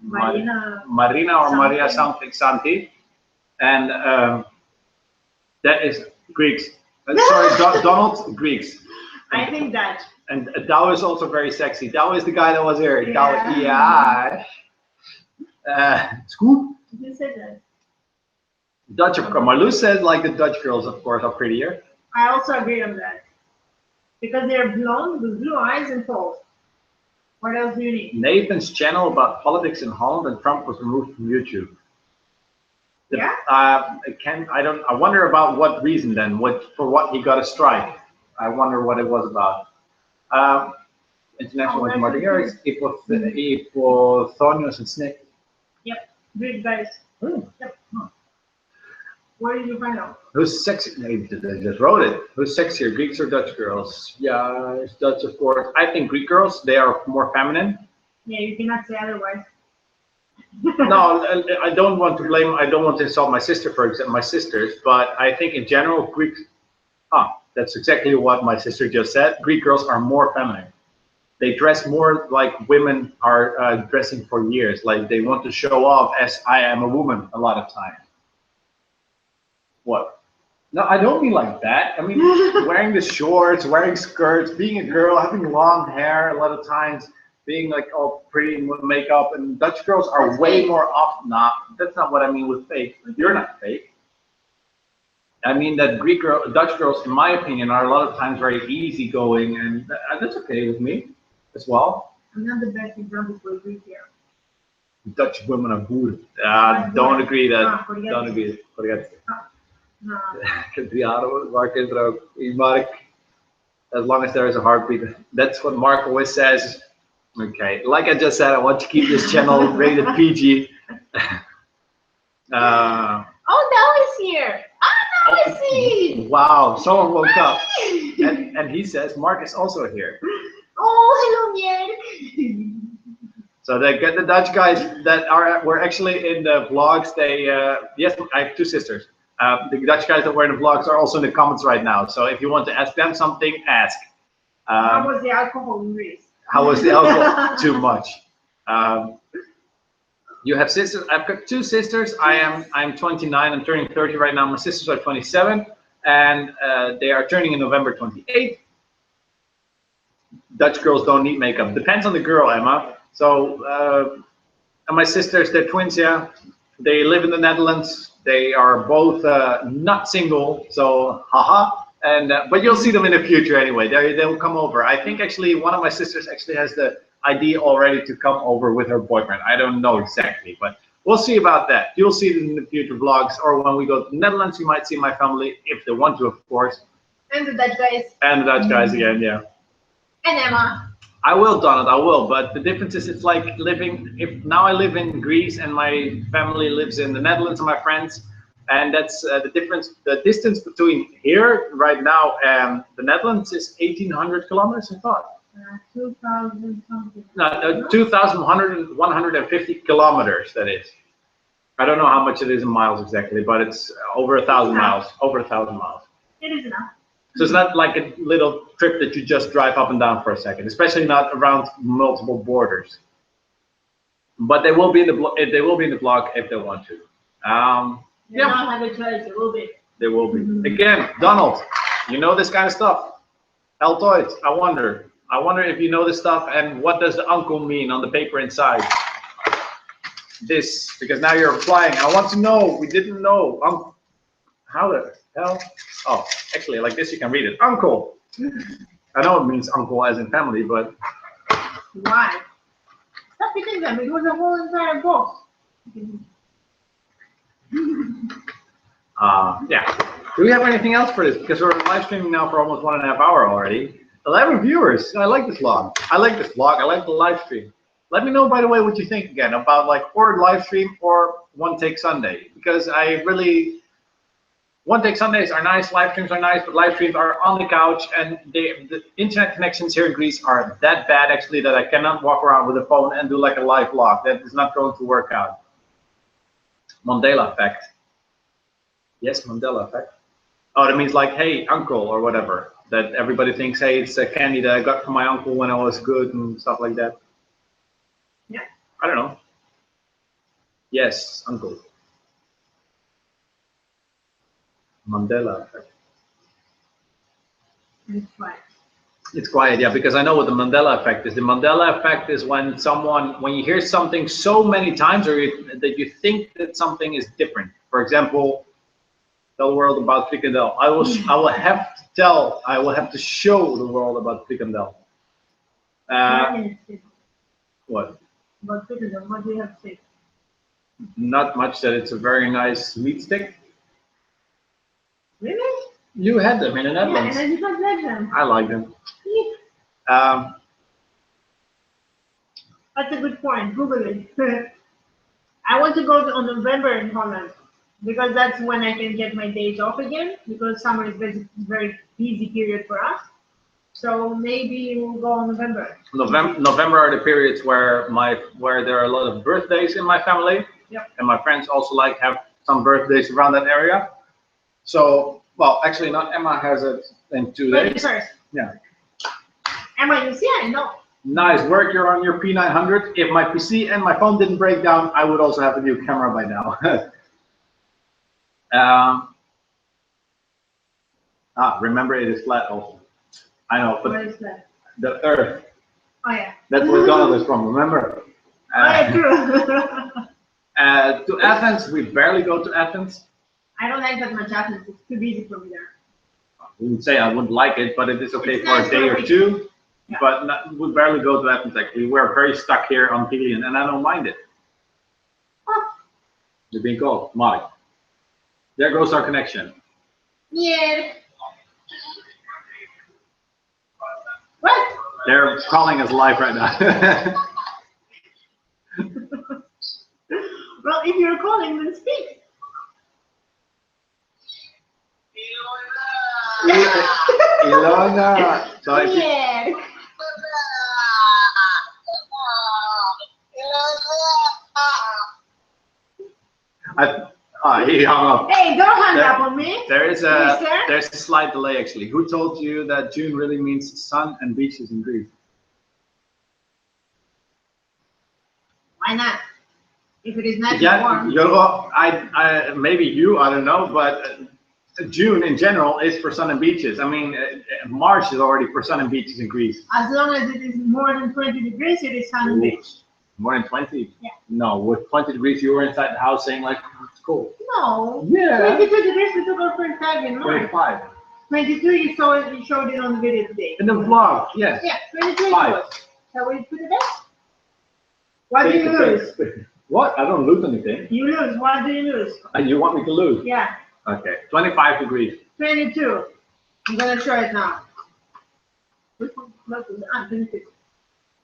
Marina or Maria something Santi. And that is Greeks. Sorry, Donald, Greeks. I think that. And Dow is also very sexy. Dow is the guy that was here. Yeah. Scoop. You said that. Dutch, of course. Marloes says like the Dutch girls, of course, are prettier. I also agree on that. Because they're blonde with blue eyes and tall. What else do you need? Nathan's channel about politics in Holland and Trump was removed from YouTube. Yeah? I wonder about what reason then, for what he got a strike. I wonder what it was about. International with Martin Garrix, Thonios and Snake. Yep, Greek guys. Yep. Where did you find out? Who's sexy? They just wrote it. Who's sexier, Greeks or Dutch girls? Yeah, it's Dutch, of course. I think Greek girls, they are more feminine. Yeah, you cannot say otherwise. No, I don't want to blame. I don't want to insult my sister, for example, my sisters. But I think in general, Greeks. That's exactly what my sister just said. Greek girls are more feminine. They dress more like women are dressing for years. Like they want to show off as I am a woman a lot of times. What? No, I don't mean like that. I mean wearing the shorts, wearing skirts, being a girl, having long hair a lot of times, being like all pretty with makeup. And Dutch girls are way more often. Nah, that's not what I mean with fake. You're not fake. I mean that Dutch girls, in my opinion, are a lot of times very easygoing, and that's okay with me as well. I'm not the best example for Greek here. Dutch women are good. Don't agree that. Don't agree. Forget. Mark, as long as there is a heartbeat. That's what Mark always says. Okay, like I just said, I want to keep this channel rated PG. Oh, now is here. Now I see. Wow, someone woke up. And he says Mark is also here. Oh, hello, Mier. So they get the Dutch guys that were actually in the vlogs. They yes, I have two sisters. The Dutch guys that were in the vlogs are also in the comments right now. So if you want to ask them something, ask. How was the alcohol in Greece? How was the alcohol? Too much. You have sisters. I've got two sisters. I'm 29. I'm turning 30 right now. My sisters are 27, and they are turning in November 28th. Dutch girls don't need makeup. Depends on the girl, Emma. So, and my sisters, they're twins. Yeah, they live in the Netherlands. They are both not single. So, haha. And but you'll see them in the future anyway. They'll come over. I think actually one of my sisters actually has the idea already to come over with her boyfriend. I don't know exactly, but we'll see about that. You'll see it in the future vlogs, or when we go to the Netherlands, you might see my family if they want to, of course. And the Dutch guys. And the Dutch guys again, yeah. And Emma. I will, Donald, I will. But the difference is, it's like living. If now I live in Greece and my family lives in the Netherlands and my friends, and that's the difference. The distance between here right now and the Netherlands is 1,800 kilometers. I thought. 2,000 something. No, 2,150 kilometers. That is. I don't know how much it is in miles exactly, but it's over 1,000 miles. Over 1,000 miles. It is enough. So it's not like a little trip that you just drive up and down for a second, especially not around multiple borders. But they will be in the they will be in the blog if they want to. They don't have a choice. It will be. They will be. Again, Donald, you know this kind of stuff. Altoids, I wonder if you know this stuff, and what does the uncle mean on the paper inside? This, because now you're replying. I want to know. We didn't know. How the hell? Oh, actually, like this you can read it. Uncle. I know it means uncle as in family, but why? Stop eating them. It was a whole entire box. Yeah. Do we have anything else for this? Because we're live streaming now for almost 1.5 hours already. 11 viewers. I like this vlog. I like this vlog. I like the live stream. Let me know, by the way, what you think again about like or live stream or One Take Sunday, because I really. One Take Sundays are nice, live streams are nice, but live streams are on the couch, and the internet connections here in Greece are that bad actually that I cannot walk around with a phone and do like a live vlog. That is not going to work out. Mandela effect. Yes, Mandela effect. Oh, that means like, hey, uncle, or whatever. That everybody thinks, hey, it's a candy that I got from my uncle when I was good and stuff like that. Yeah. I don't know. Yes, uncle. Mandela effect. It's quiet. It's quiet, yeah, because I know what the Mandela effect is. The Mandela effect is when you hear something so many times, or that you think that something is different. For example, tell the world about frikandel. I will have to show the world about frikandel. What? About frikandel, what do you have to say? Not much. That it's a very nice meat stick. Really? You had them in the Netherlands. Yeah, and I did not like them. I like them. That's a good point. Google it. I want to go on November in Holland because that's when I can get my days off again, because summer is very busy period for us. So maybe we'll go on November. November are the periods where there are a lot of birthdays in my family. Yep. And my friends also like have some birthdays around that area. So, well, actually not. Emma has it in 2 days. Yeah. Emma, you see, I know. Nice work. You're on your P900. If my PC and my phone didn't break down, I would also have a new camera by now. Remember, it is flat also. I know, but Where is that? the Earth. Oh yeah. That's where Donald is from. Remember? True. To Athens, we barely go to Athens. I don't like that much Athens. It's too busy for me there. I wouldn't say I wouldn't like it, but it is okay It's for nice a day for a or week. two. Yeah. But we barely go to Athens actually. We're very stuck here on Pelion, and I don't mind it. Oh. You're being called, Mike. There goes our connection. Yeah. What? They're calling us live right now. Well, if you're calling, then speak. Ilona. So if you, Yeah. he hung up. Hey, don't hang up on me. There's Mister? a slight delay actually. Who told you that June really means sun and beaches in Greece? Why not? If it is nice Yeah, and warm. I maybe you, I don't know, but June in general is for sun and beaches. I mean, March is already for sun and beaches in Greece. As long as it is more than 20 degrees, it is sun and beach. More than 20? Yeah. No, with 20 degrees, you were inside the house saying like, it's cold. No. Yeah. 22 degrees, we took our first time in March. 25. 22, you showed it on the video today. In the vlog, yes. Yeah, 22 5. was. Shall we put it back? What do you lose? What? I don't lose anything. You lose. What do you lose? And you want me to lose? Yeah. Okay. 25 degrees. 22. I'm gonna try it now. Which one? 22.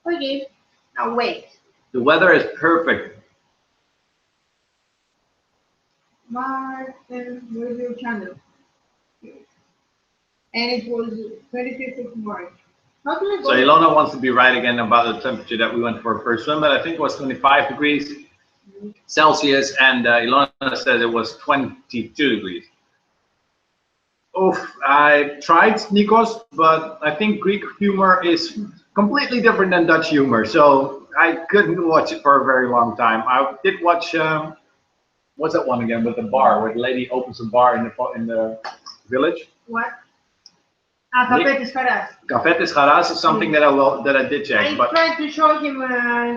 Okay. Now wait. The weather is perfect. Maarten, where's your channel? And it was 25th of March. How can I go? So Ilona wants to be right again about the temperature that we went for first swim, but I think it was 25 degrees Celsius, and Ilona says it was 22 degrees. Oof, I tried Nikos, but I think Greek humor is completely different than Dutch humor, so I couldn't watch it for a very long time. I did watch, what's that one again with the bar, where the lady opens a bar in the village? What? Café de Escaras. Café de Escaras is something that I did check, I but tried to show him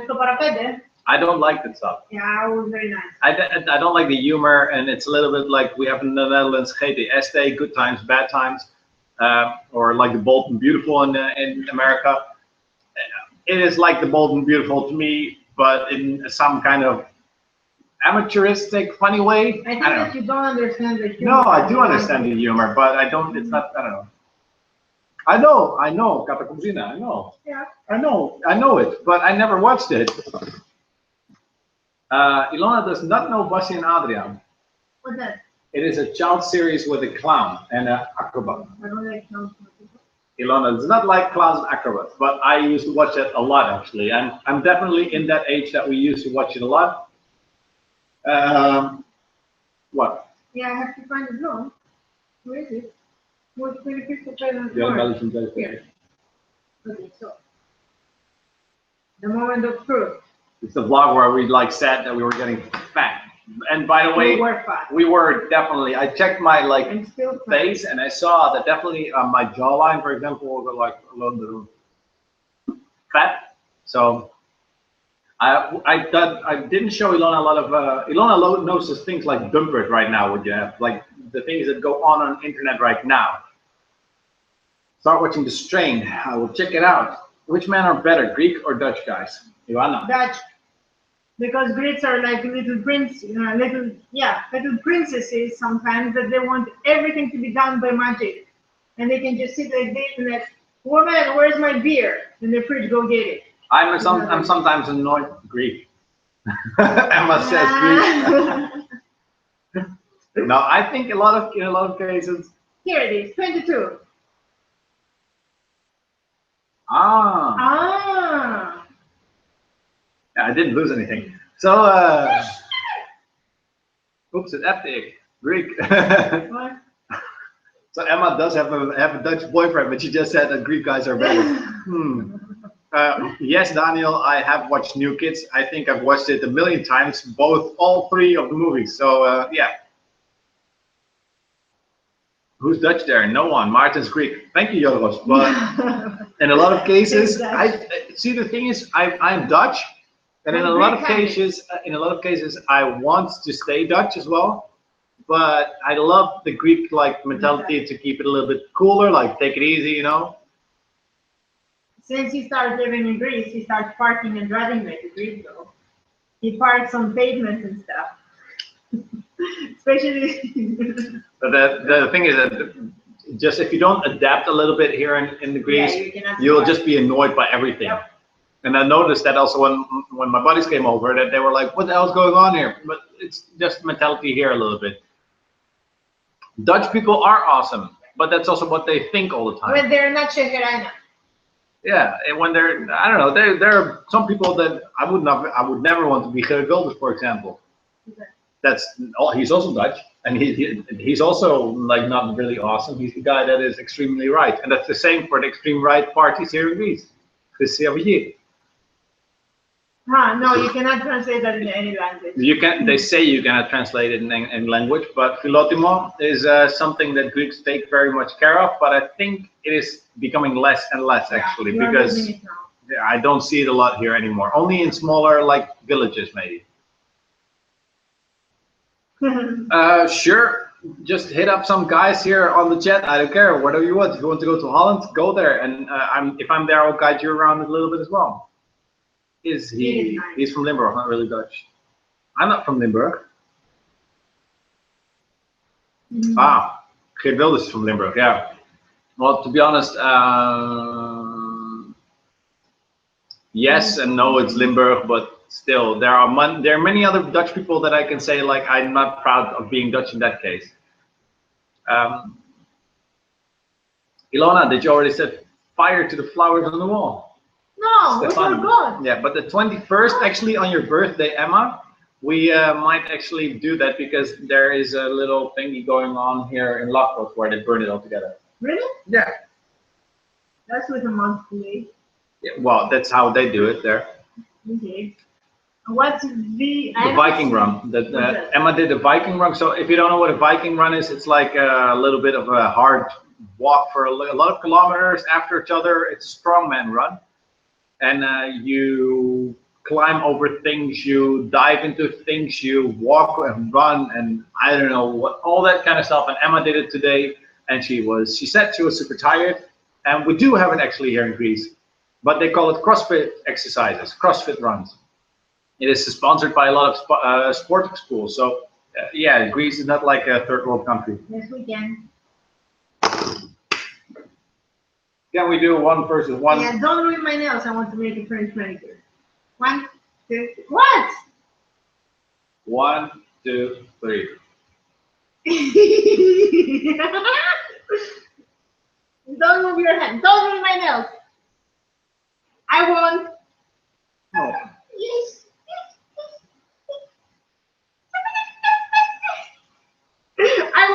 στο παραπέντε. I don't like that stuff. Yeah, it was very nice. I don't like the humor, and it's a little bit like we have in the Netherlands, GTST, good times, bad times, or like the Bold and Beautiful in America. It is like the Bold and Beautiful to me, but in some kind of amateuristic, funny way. I think that you don't understand the humor. No, I do understand the humor, but I don't. It's not. I don't know. I know, Catacomzina, I know. Yeah. I know it, but I never watched it. Ilona does not know Bassi and Adriaan. What's that? It is a child series with a clown and an acrobat. I don't like clowns. Ilona does not like clowns and acrobats, but I used to watch it a lot actually. I'm definitely in that age that we used to watch it a lot. What? Yeah, I have to find the blue. Where is it? What's 25th of Yeah, March? Here. Okay, so the moment of truth. It's the vlog where we like said that we were getting fat. And by the way, we were definitely. I checked my face, and I saw that definitely my jawline, for example, was like a little bit fat. So I didn't show Ilona a lot of. Ilona knows things like bumpers right now. What you have, like the things that go on internet right now. Start watching The Strain. I will check it out. Which men are better, Greek or Dutch guys? Ivana. Dutch. Because Greeks are like little princesses sometimes, that they want everything to be done by magic, and they can just sit like this and like, woman, where's my beer? In the fridge, go get it. I'm sometimes annoyed Greek. Emma says Greek. No, I think in a lot of cases. Here it is, 22. Ah. Yeah, I didn't lose anything. So, oops, it epic Greek. What? So Emma does have a Dutch boyfriend, but she just said that Greek guys are better. Yes, Daniel, I have watched New Kids. I think I've watched it a million times, all three of the movies. So yeah. Who's Dutch there? No one. Maarten's Greek. Thank you, Jorgos. But in a lot of cases, I see the thing is, I'm Dutch, and in a lot of cases, I want to stay Dutch as well. But I love the Greek mentality to keep it a little bit cooler, like take it easy, you know. Since he started living in Greece, he starts parking and driving like a Greek though. He parks on pavements and stuff. Especially. But the thing is that just if you don't adapt a little bit here in the Greece, you'll just be annoyed by everything. Yep. And I noticed that also when my buddies came over, that they were like, "What the hell's going on here?" But it's just mentality here a little bit. Dutch people are awesome, but that's also what they think all the time. When they're not Sheherana. Yeah, and when they're, I don't know, there are some people that I would never want to be Gerrit Wilders, for example. Okay. He's also Dutch, and he's also like not really awesome. He's the guy that is extremely right, and that's the same for the extreme right parties here in Greece. No, you cannot translate that in any language. You can. They say you cannot translate it in language, but philotimo is something that Greeks take very much care of. But I think it is becoming less and less actually, because I don't see it a lot here anymore. Only in smaller villages maybe. Sure. just hit up some guys here on the chat. I don't care, whatever you want. If you want to go to Holland, go there. And if I'm there, I'll guide you around a little bit as well. He's from Limburg, not really Dutch. I'm not from Limburg. Ah, Geert Wilders is from Limburg, yeah. Well, to be honest, yes and no, it's Limburg, but still, there are many other Dutch people that I can say, like, I'm not proud of being Dutch in that case. Ilona, did you already set fire to the flowers on the wall? No, it's all good. Yeah, but the 21st, actually, on your birthday, Emma, we might actually do that because there is a little thingy going on here in Lockwood where they burn it all together. Really? Yeah. That's with a month delay. Yeah, well, that's how they do it there. Okay. What's the Viking run? That Emma did a Viking run. So if you don't know what a Viking run is, it's like a little bit of a hard walk for a lot of kilometers after each other. It's a strongman run, and you climb over things, you dive into things, you walk and run, and I don't know what, all that kind of stuff. And Emma did it today, and she said she was super tired. And we do have it actually here in Greece, but they call it CrossFit exercises, CrossFit runs. It is sponsored by a lot of sporting schools. So yeah, Greece is not like a third world country. Yes, we can. Can we do 1 versus 1? Yeah, don't ruin my nails. I want to make a French manicure. 1, 2, what? 1, 2, 3. Don't move your hand. Don't ruin my nails. I won. Oh. Yes. I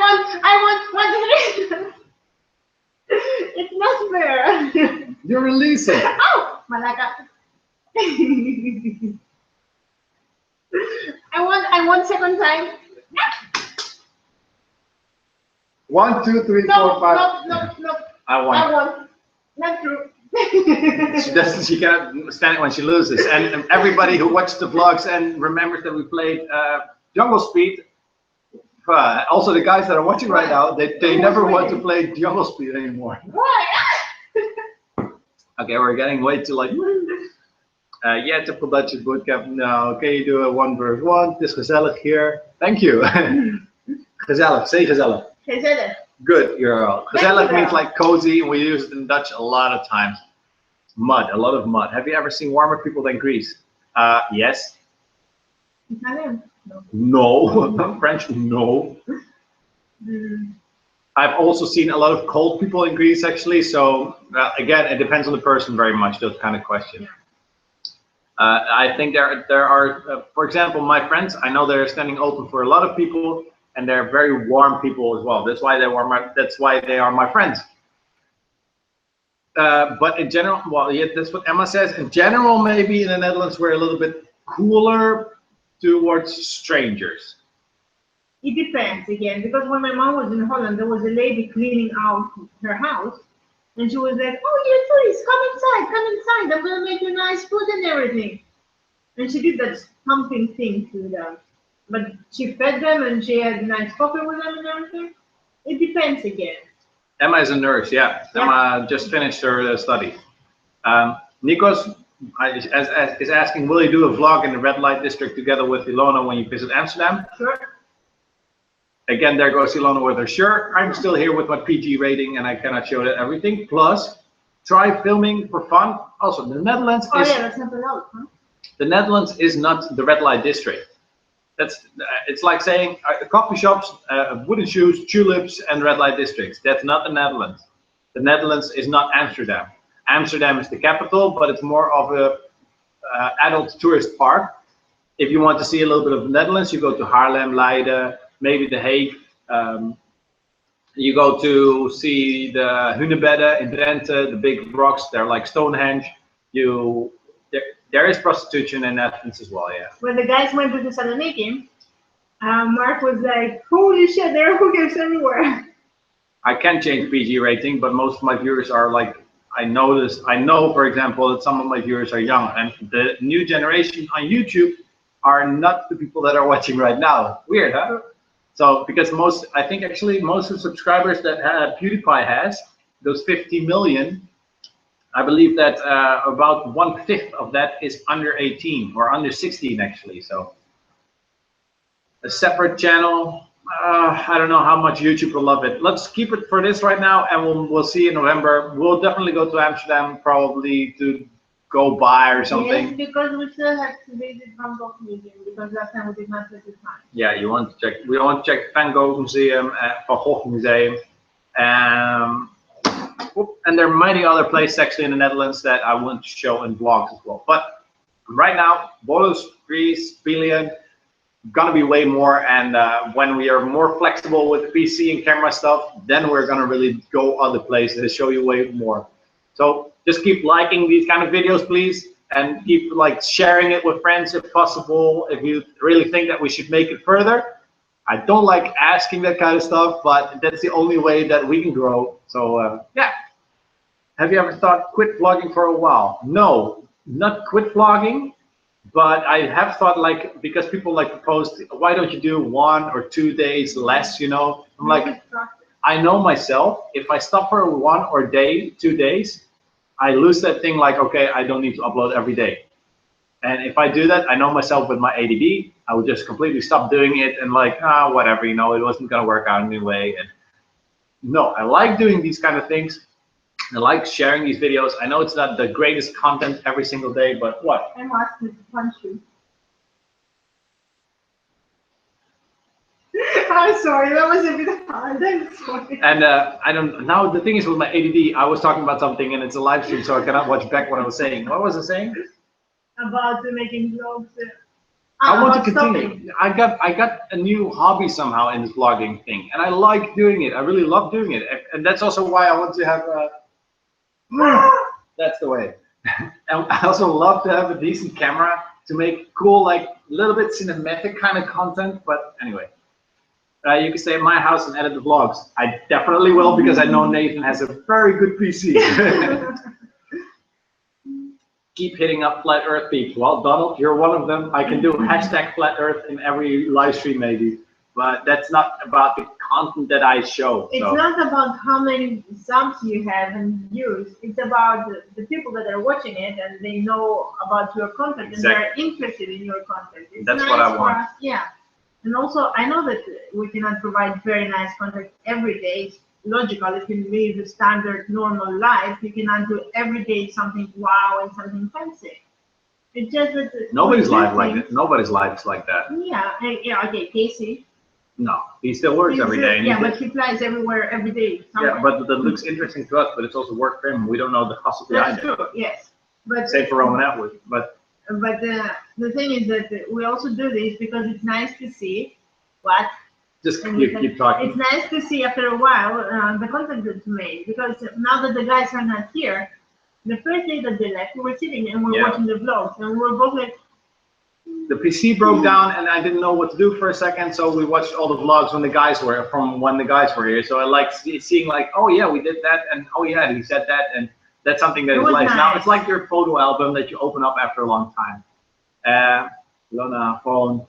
want 1, 2, 3. It's not fair. You're releasing. Oh, Malaka. I want second time. 1, 2, 3, 4, 5. No. I won. Not true. She cannot stand it when she loses. And everybody who watched the vlogs and remembers that we played Jungle Speed, also the guys that are watching right now, they never want to play Jungle Speed anymore. Why? Okay, we're getting way too like. Yeah, typical Dutch bootcamp. No, can you do a 1 versus 1? Het is gezellig here. Thank you. Gezellig, say gezellig. Gezellig. Good, you're all. Gezellig means like cozy, and we use it in Dutch a lot of times. Mud, a lot of mud. Have you ever seen warmer people than Greece? Yes. Italian? No. French? No. I've also seen a lot of cold people in Greece, actually. So again, it depends on the person very much. Those kind of questions. I think there are, for example, my friends. I know they're standing open for a lot of people, and they're very warm people as well. That's why they are my friends. But in general, well, yeah, that's what Emma says. In general, maybe in the Netherlands, we're a little bit cooler towards strangers. It depends again, because when my mom was in Holland, there was a lady cleaning out her house, and she was like, "Oh, you tourists, come inside. I'm gonna make you nice food and everything." And she did that pumping thing to them, but she fed them and she had nice coffee with them and everything. It depends again. Emma is a nurse, yeah. Emma just finished her study. Nikos is asking, will you do a vlog in the red light district together with Ilona when you visit Amsterdam? Sure. Again, there goes Ilona with her shirt. I'm still here with my PG rating and I cannot show that everything. Plus, try filming for fun. Also, the Netherlands is... yeah, that's not allowed, huh? The Netherlands is not the red light district. It's like saying coffee shops, wooden shoes, tulips, and red light districts. That's not the Netherlands. The Netherlands is not Amsterdam. Amsterdam is the capital, but it's more of a adult tourist park. If you want to see a little bit of the Netherlands, you go to Haarlem, Leiden, maybe The Hague. You go to see the Hunebedden in Drenthe, the big rocks. They're like Stonehenge. There is prostitution in Athens as well, yeah. When the guys went to Thessaloniki, Mark was like, "Holy shit, there are hookers everywhere." I can change PG rating, but most of my viewers are like, I know, for example, that some of my viewers are young, and the new generation on YouTube are not the people that are watching right now. Weird, huh? So because I think actually most of the subscribers that PewDiePie has, those 50 million, I believe that about 1/5 of that is under 18 or under 16 actually. So a separate channel. I don't know how much YouTube will love it. Let's keep it for this right now, and we'll see in November. We'll definitely go to Amsterdam probably to go buy or something. Yes, because we still have to visit Van Gogh Museum because last time we did not visit time. Yeah, you want to check. We want to check Van Gogh Museum, Van Gogh Museum, and there are many other places actually in the Netherlands that I want to show in vlogs as well. But right now, Volos, Greece, Billion, gonna be way more, and when we are more flexible with the PC and camera stuff, then we're gonna really go other places and show you way more. So just keep liking these kind of videos, please, and keep like sharing it with friends if possible. If you really think that we should make it further, I don't like asking that kind of stuff, but that's the only way that we can grow. So yeah. Have you ever thought quit vlogging for a while? No, not quit vlogging. But I have thought, like, because people like to post, why don't you do 1 or 2 days less, you know? I'm like, I know myself, if I stop for 1 or 2 days, I lose that thing like, okay, I don't need to upload every day. And if I do that, I know myself with my ADD, I would just completely stop doing it and like, whatever, you know, it wasn't gonna work out anyway. And no, I like doing these kind of things. I like sharing these videos. I know it's not the greatest content every single day, but what? I'm asking to punch you. I'm sorry, that was a bit hard. I'm sorry. And I don't. Now the thing is with my ADD, I was talking about something and it's a live stream, so I cannot watch back what I was saying. What was I saying? About making vlogs. I want to continue. I got a new hobby somehow in this vlogging thing, and I like doing it. I really love doing it, and that's also why I want to have. That's the way. And I also love to have a decent camera to make cool, like little bit cinematic kind of content. But anyway, you can stay at my house and edit the vlogs. I definitely will because I know Nathan has a very good PC. Keep hitting up Flat Earth peeps. Well, Donald, you're one of them. I can do hashtag Flat Earth in every live stream maybe, but that's not about the content that I show. It's not about how many subs you have and views. It's about the people that are watching it and they know about your content and they're interested in your content. It's that's nice what I want. Us, yeah. And also, I know that we cannot provide very nice content every day. It's logical. If you live a standard, normal life, you cannot do every day something wow and something fancy. It's just that nobody's life like that. Nobody's life is like that. Yeah. Yeah. Okay, Casey. No, he still works every day. Yeah, but he flies everywhere every day. Somewhere. Yeah, but that looks interesting to us, but it's also work for him. We don't know the hustle behind it. That's true. Yes. But same for Roman Atwood, but the thing is that we also do this because it's nice to see what. Just keep talking. It's nice to see after a while the content that's made, because now that the guys are not here, the first day that they left, we were sitting and we were watching the vlogs, and we were both like. The PC broke down and I didn't know what to do for a second, so we watched all the vlogs when the guys were here. So I like seeing like, oh yeah, we did that, and oh yeah, he said that, and that's something that is nice. Now it's like your photo album that you open up after a long time. Lona, phone.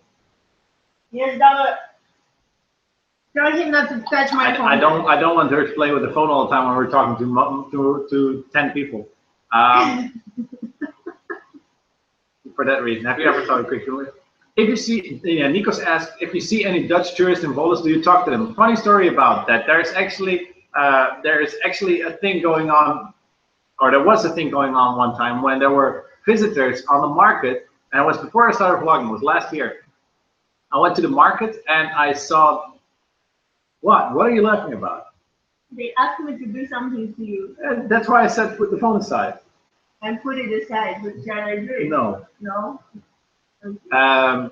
Yes, Donna. Tell him not to touch my phone. I don't want her to play with the phone all the time when we're talking to 10 people. For that reason, have you ever thought quickly? If you see, Nikos asked, if you see any Dutch tourists in Volos, do you talk to them? Funny story about that. There is actually a thing going on, or there was a thing going on one time when there were visitors on the market, and it was before I started vlogging. It was last year. I went to the market and I saw. What are you laughing about? They asked me to do something to you. That's why I said put the phone aside. And put it aside, but shall I do it? No. No? Okay.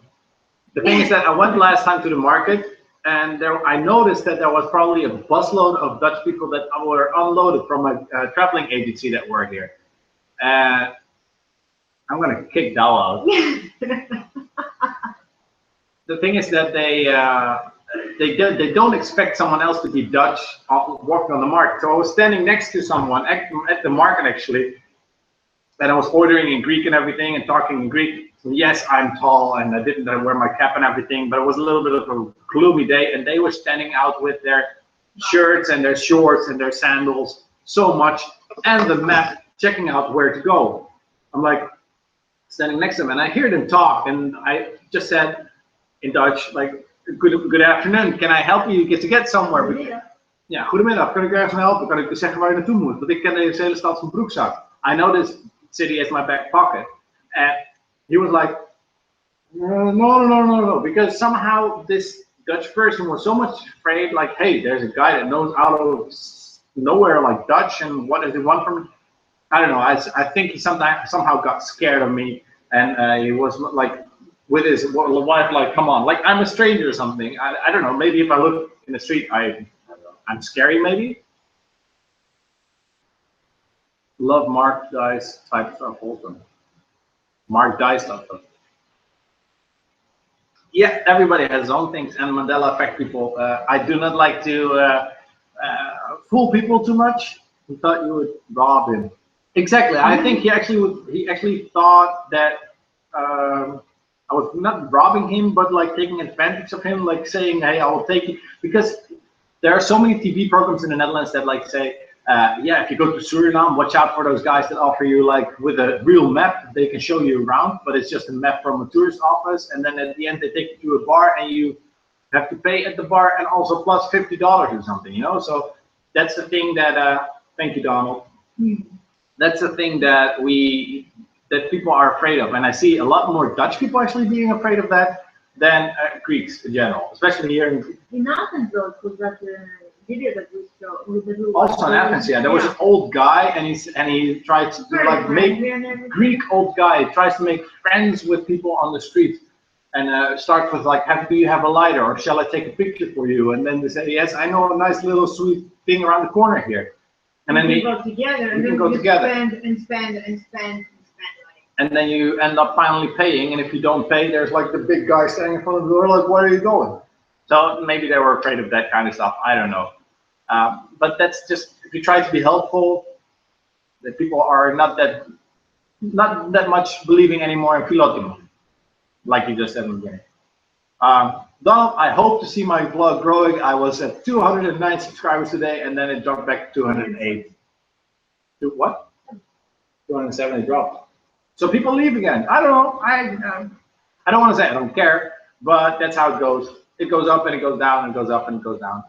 The thing is that I went last time to the market, and I noticed that there was probably a busload of Dutch people that were unloaded from a traveling agency that were here. I'm going to kick Dal out. The thing is that they don't expect someone else to be Dutch walking on the market. So I was standing next to someone at the market actually, and I was ordering in Greek and everything and talking in Greek. yes, I'm tall and I didn't wear my cap and everything, but it was a little bit of a gloomy day, and they were standing out with their shirts and their shorts and their sandals so much, and the map, checking out where to go. I'm like standing next to them, and I hear them talk, and I just said in Dutch, like, good afternoon, can I help you get somewhere? Ja, goedemiddag, kan ik u ergens helpen? Kan ik u zeggen waar je naartoe moet? Want ik ken deze hele stad van broekzak. I know this city as my back pocket. And he was like, no, because somehow this Dutch person was so much afraid, like, hey, there's a guy that knows out of nowhere like Dutch, and what does he want from me? I don't know. I think he somehow got scared of me, and he was like with his wife, like, come on, like I'm a stranger or something. I don't know. Maybe if I look in the street, I'm scary, maybe. Love Mark Dice type stuff also. Mark Dice stuff. Yeah, everybody has his own things, and Mandela effect people. I do not like to fool people too much. He thought you would rob him. Exactly. I think he actually thought that I was not robbing him, but like taking advantage of him, like saying, hey, I will take you, because there are so many TV programs in the Netherlands that like say, yeah, if you go to Suriname, watch out for those guys that offer you like with a real map, they can show you around, but it's just a map from a tourist office, and then at the end they take you to a bar and you have to pay at the bar and also plus $50 or something, you know. So that's the thing that thank you, Donald. That's the thing that people are afraid of, and I see a lot more Dutch people actually being afraid of that than Greeks in general, especially here in Athens. Though, was that video that we showed with the also in Athens, yeah, there was an old guy, and he tried to do like make Greek old guy tries to make friends with people on the street, and start with like, do you have a lighter, or shall I take a picture for you? And then they say, yes, I know a nice little sweet thing around the corner here, and then we go together, and then go together, spend. And then you end up finally paying, and if you don't pay, there's like the big guy standing in front of the door, like, where are you going? So maybe they were afraid of that kind of stuff. I don't know. But that's just, if you try to be helpful, that people are not that much believing anymore in Philotimo, like you just said in the beginning. Donald, I hope to see my blog growing. I was at 209 subscribers today, and then it dropped back to 208. To what? 207 it dropped. So people leave again. I don't know. I don't want to say I don't care, but that's how it goes. It goes up and it goes down and it goes up and it goes down.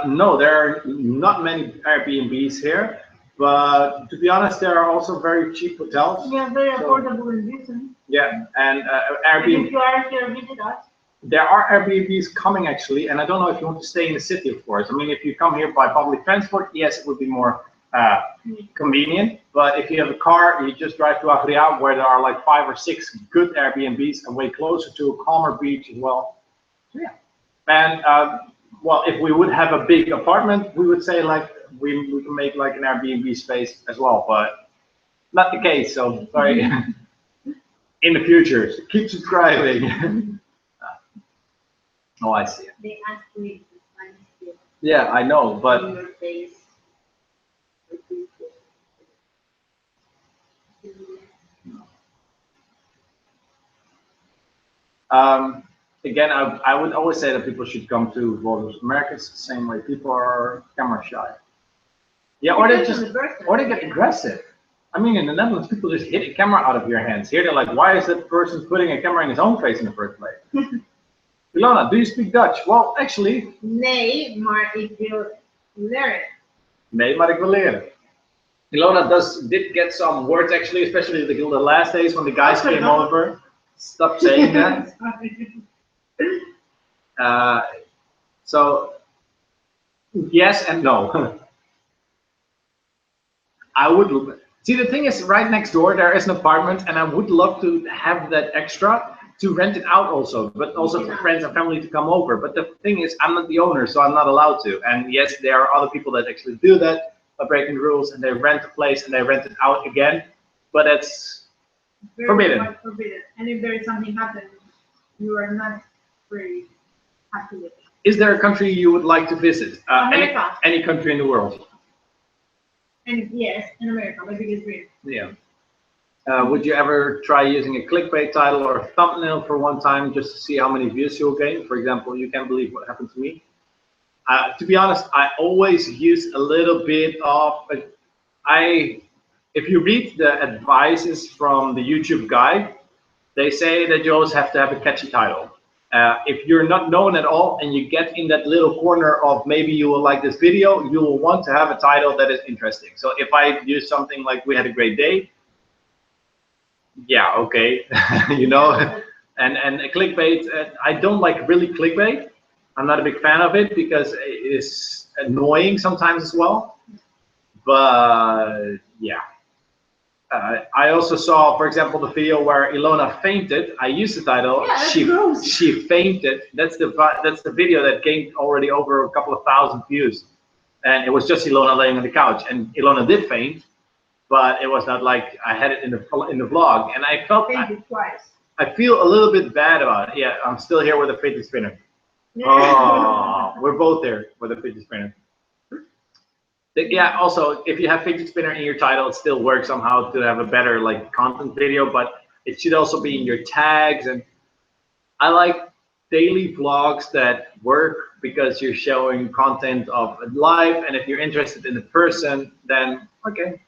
No, there are not many Airbnbs here, but to be honest, there are also very cheap hotels. Yeah, very affordable in Houston. Yeah, and Airbnb. If you are here, visit us. There are Airbnbs coming actually, and I don't know if you want to stay in the city, of course. I mean, if you come here by public transport, yes, it would be more convenient, but if you have a car, you just drive to Agria, where there are like 5 or 6 good Airbnbs and way closer to a calmer beach as well. So yeah, and well, if we would have a big apartment, we would say like we can make like an Airbnb space as well, but not the case. So sorry. In the future, so keep subscribing. Oh, I see. They asked me to find it. Yeah, I know, but. Again, I would always say that people should come to Volos. America's the same way. People are camera shy. Yeah, or they get aggressive. I mean, in the Netherlands, people just hit a camera out of your hands. Here, they're like, why is that person putting a camera in his own face in the first place? Ilona, do you speak Dutch? Well, actually. Nee, maar ik wil leren. Nee, maar ik wil leren. Ilona did get some words actually, especially the last days when the guys came over. Stop saying that. So, yes and no. I would see, the thing is, right next door there is an apartment, and I would love to have that extra to rent it out also, but also for friends and family to come over. But the thing is, I'm not the owner, so I'm not allowed to. And yes, there are other people that actually do that by breaking the rules, and they rent a place and they rent it out again. But it's forbidden. Forbidden. And if there is something happens, you are not very happy with it. Is there a country you would like to visit? America. Any country in the world? And yes, in America, my biggest dream. Yeah. Would you ever try using a clickbait title or a thumbnail for one time just to see how many views you'll gain? For example, you can't believe what happened to me. To be honest, I always use a little bit of, if you read the advices from the YouTube guide, they say that you always have to have a catchy title. If you're not known at all and you get in that little corner of maybe you will like this video, you will want to have a title that is interesting. So if I use something like "We had a great day," yeah, okay, you know, and a clickbait, I don't like really clickbait. I'm not a big fan of it because it is annoying sometimes as well. But yeah. I also saw, for example, the video where Ilona fainted. I used the title. Yeah, she fainted. That's the video that gained already over a couple of thousand views, and it was just Ilona laying on the couch. And Ilona did faint, but it was not like I had it in the vlog. And I felt I feel a little bit bad about it. Yeah, I'm still here with a fidget spinner. Oh, we're both there with a fidget spinner. Yeah, also, if you have fidget spinner in your title, it still works somehow to have a better like content video, but it should also be in your tags. And I like daily vlogs that work because you're showing content of life, and if you're interested in the person, then okay.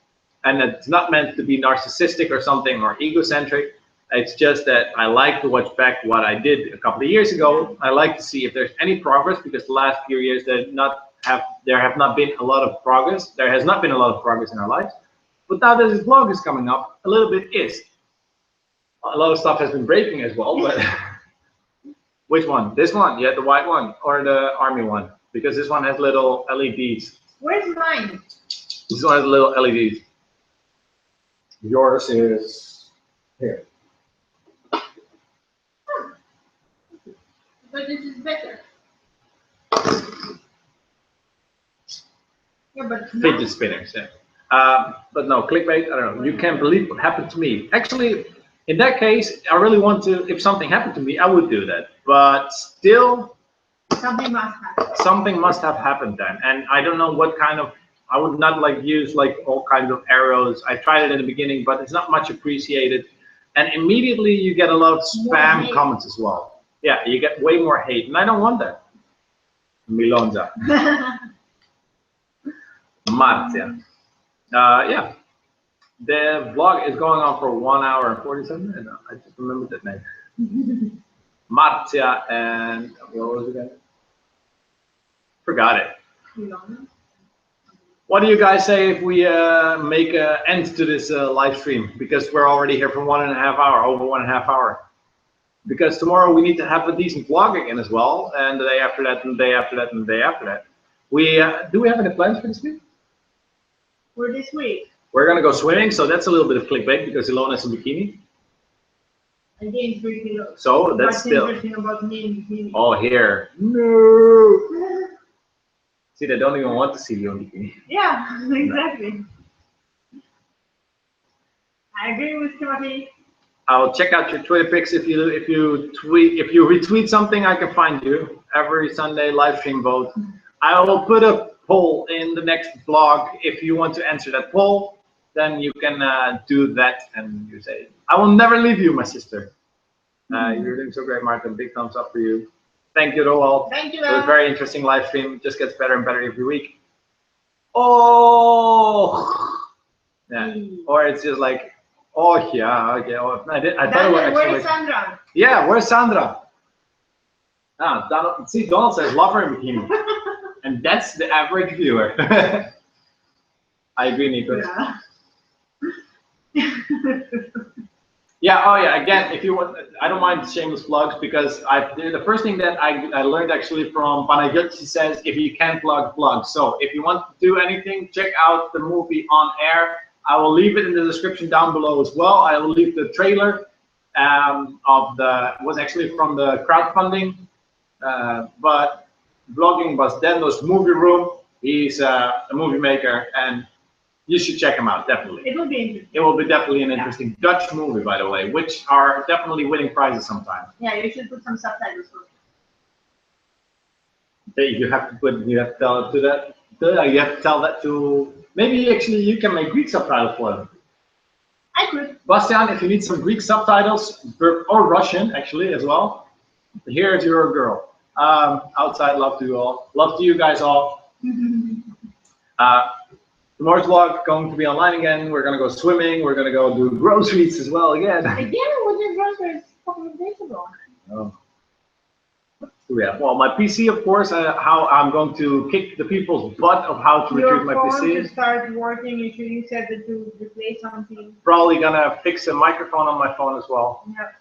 And it's not meant to be narcissistic or something or egocentric. It's just that I like to watch back what I did a couple of years ago. I like to see if there's any progress, because the last few years there have not been a lot of progress. There has not been a lot of progress in our lives. But now that this vlog is coming up, a little bit is. A lot of stuff has been breaking as well, but which one? This one? Yeah, the white one or the army one? Because this one has little LEDs. Where's mine? This one has little LEDs. Yours is here. But this is better. Yeah, but Fidget spinners, yeah. But no, clickbait, I don't know. You can't believe what happened to me. Actually, in that case, I really want to, if something happened to me, I would do that. But still, something must happen. Something must have happened then. And I don't know what kind of, I would not like use like all kinds of arrows. I tried it in the beginning, but it's not much appreciated. And immediately you get a lot of spam comments as well. Yeah, you get way more hate, and I don't want that. Milonza. Maarten. Yeah, the vlog is going on for 1 hour and 47 minutes. I just remembered that name. Maarten, and what was it again? Forgot it. What do you guys say if we make an end to this live stream? Because we're already here for 1.5 hours, over 1.5 hours. Because tomorrow we need to have a decent vlog again as well, and the day after that, and the day after that, and the day after that. Do we have any plans for this week? For this week? We're gonna go swimming, so that's a little bit of clickbait because Ilona's in bikini. Again, pretty low. So that's still. About me in bikini. Oh, here. No. See, they don't even want to see you in bikini. Yeah, exactly. I agree with Timothy. I'll check out your Twitter pics if you retweet something. I can find you every Sunday. Live stream vote. I will put a poll in the next vlog. If you want to answer that poll, then you can do that, and you say, "I will never leave you, my sister." You're doing so great, Maarten. Big thumbs up for you. Thank you to all. Thank you. It was a very interesting live stream. It just gets better and better every week. Oh, yeah. Or it's just like. Oh yeah, okay. Oh, I thought it was actually. Where's Sandra? Yeah, where's Sandra? Ah, Donald. See, Donald says love her in bikini, and that's the average viewer. I agree, Nico. Yeah. Yeah. Oh yeah. Again, if you want, I don't mind shameless plugs because the first thing that I learned actually from Panayot, she says if you can plug. So if you want to do anything, check out the movie On Air. I will leave it in the description down below as well. I will leave the trailer was actually from the crowdfunding, but vlogging was Dendo's movie room. He's a movie maker, and you should check him out, definitely. It will be interesting. It will be definitely an interesting Dutch movie, by the way, which are definitely winning prizes sometimes. Yeah, you should put some subtitles for it. You have to tell it to that. You have to tell that to. Maybe actually you can make Greek subtitles for them. I could. Bastian, if you need some Greek subtitles, or Russian actually as well, here's your girl. Outside, love to you all. Love to you guys all. Tomorrow's vlog going to be online again. We're gonna go swimming. We're gonna go do groceries as well again. Again, we did groceries a couple of days ago. Oh. Yeah. Well, my PC, of course. How I'm going to kick the people's butt of how to retrieve my PC. Your phone to start working. You said that to replace something. Probably gonna fix a microphone on my phone as well. Yeah.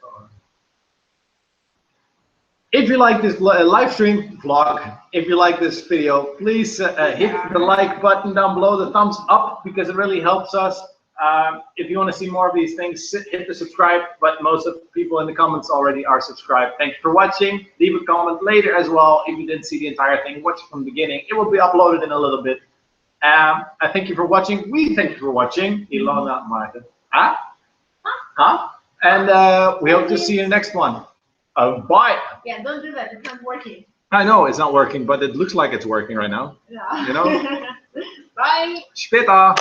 If you like this live stream vlog, if you like this video, please hit the like button down below, the thumbs up, because it really helps us. If you want to see more of these things, hit the subscribe, but most of the people in the comments already are subscribed. Thank you for watching. Leave a comment later as well. If you didn't see the entire thing, watch it from the beginning. It will be uploaded in a little bit. I thank you for watching. We thank you for watching. Ilona, Maarten. Huh? Huh? And we hope to see you in the next one. Bye. Yeah, don't do that. It's not working. I know it's not working, but it looks like it's working right now. Yeah. You know? Bye. Später.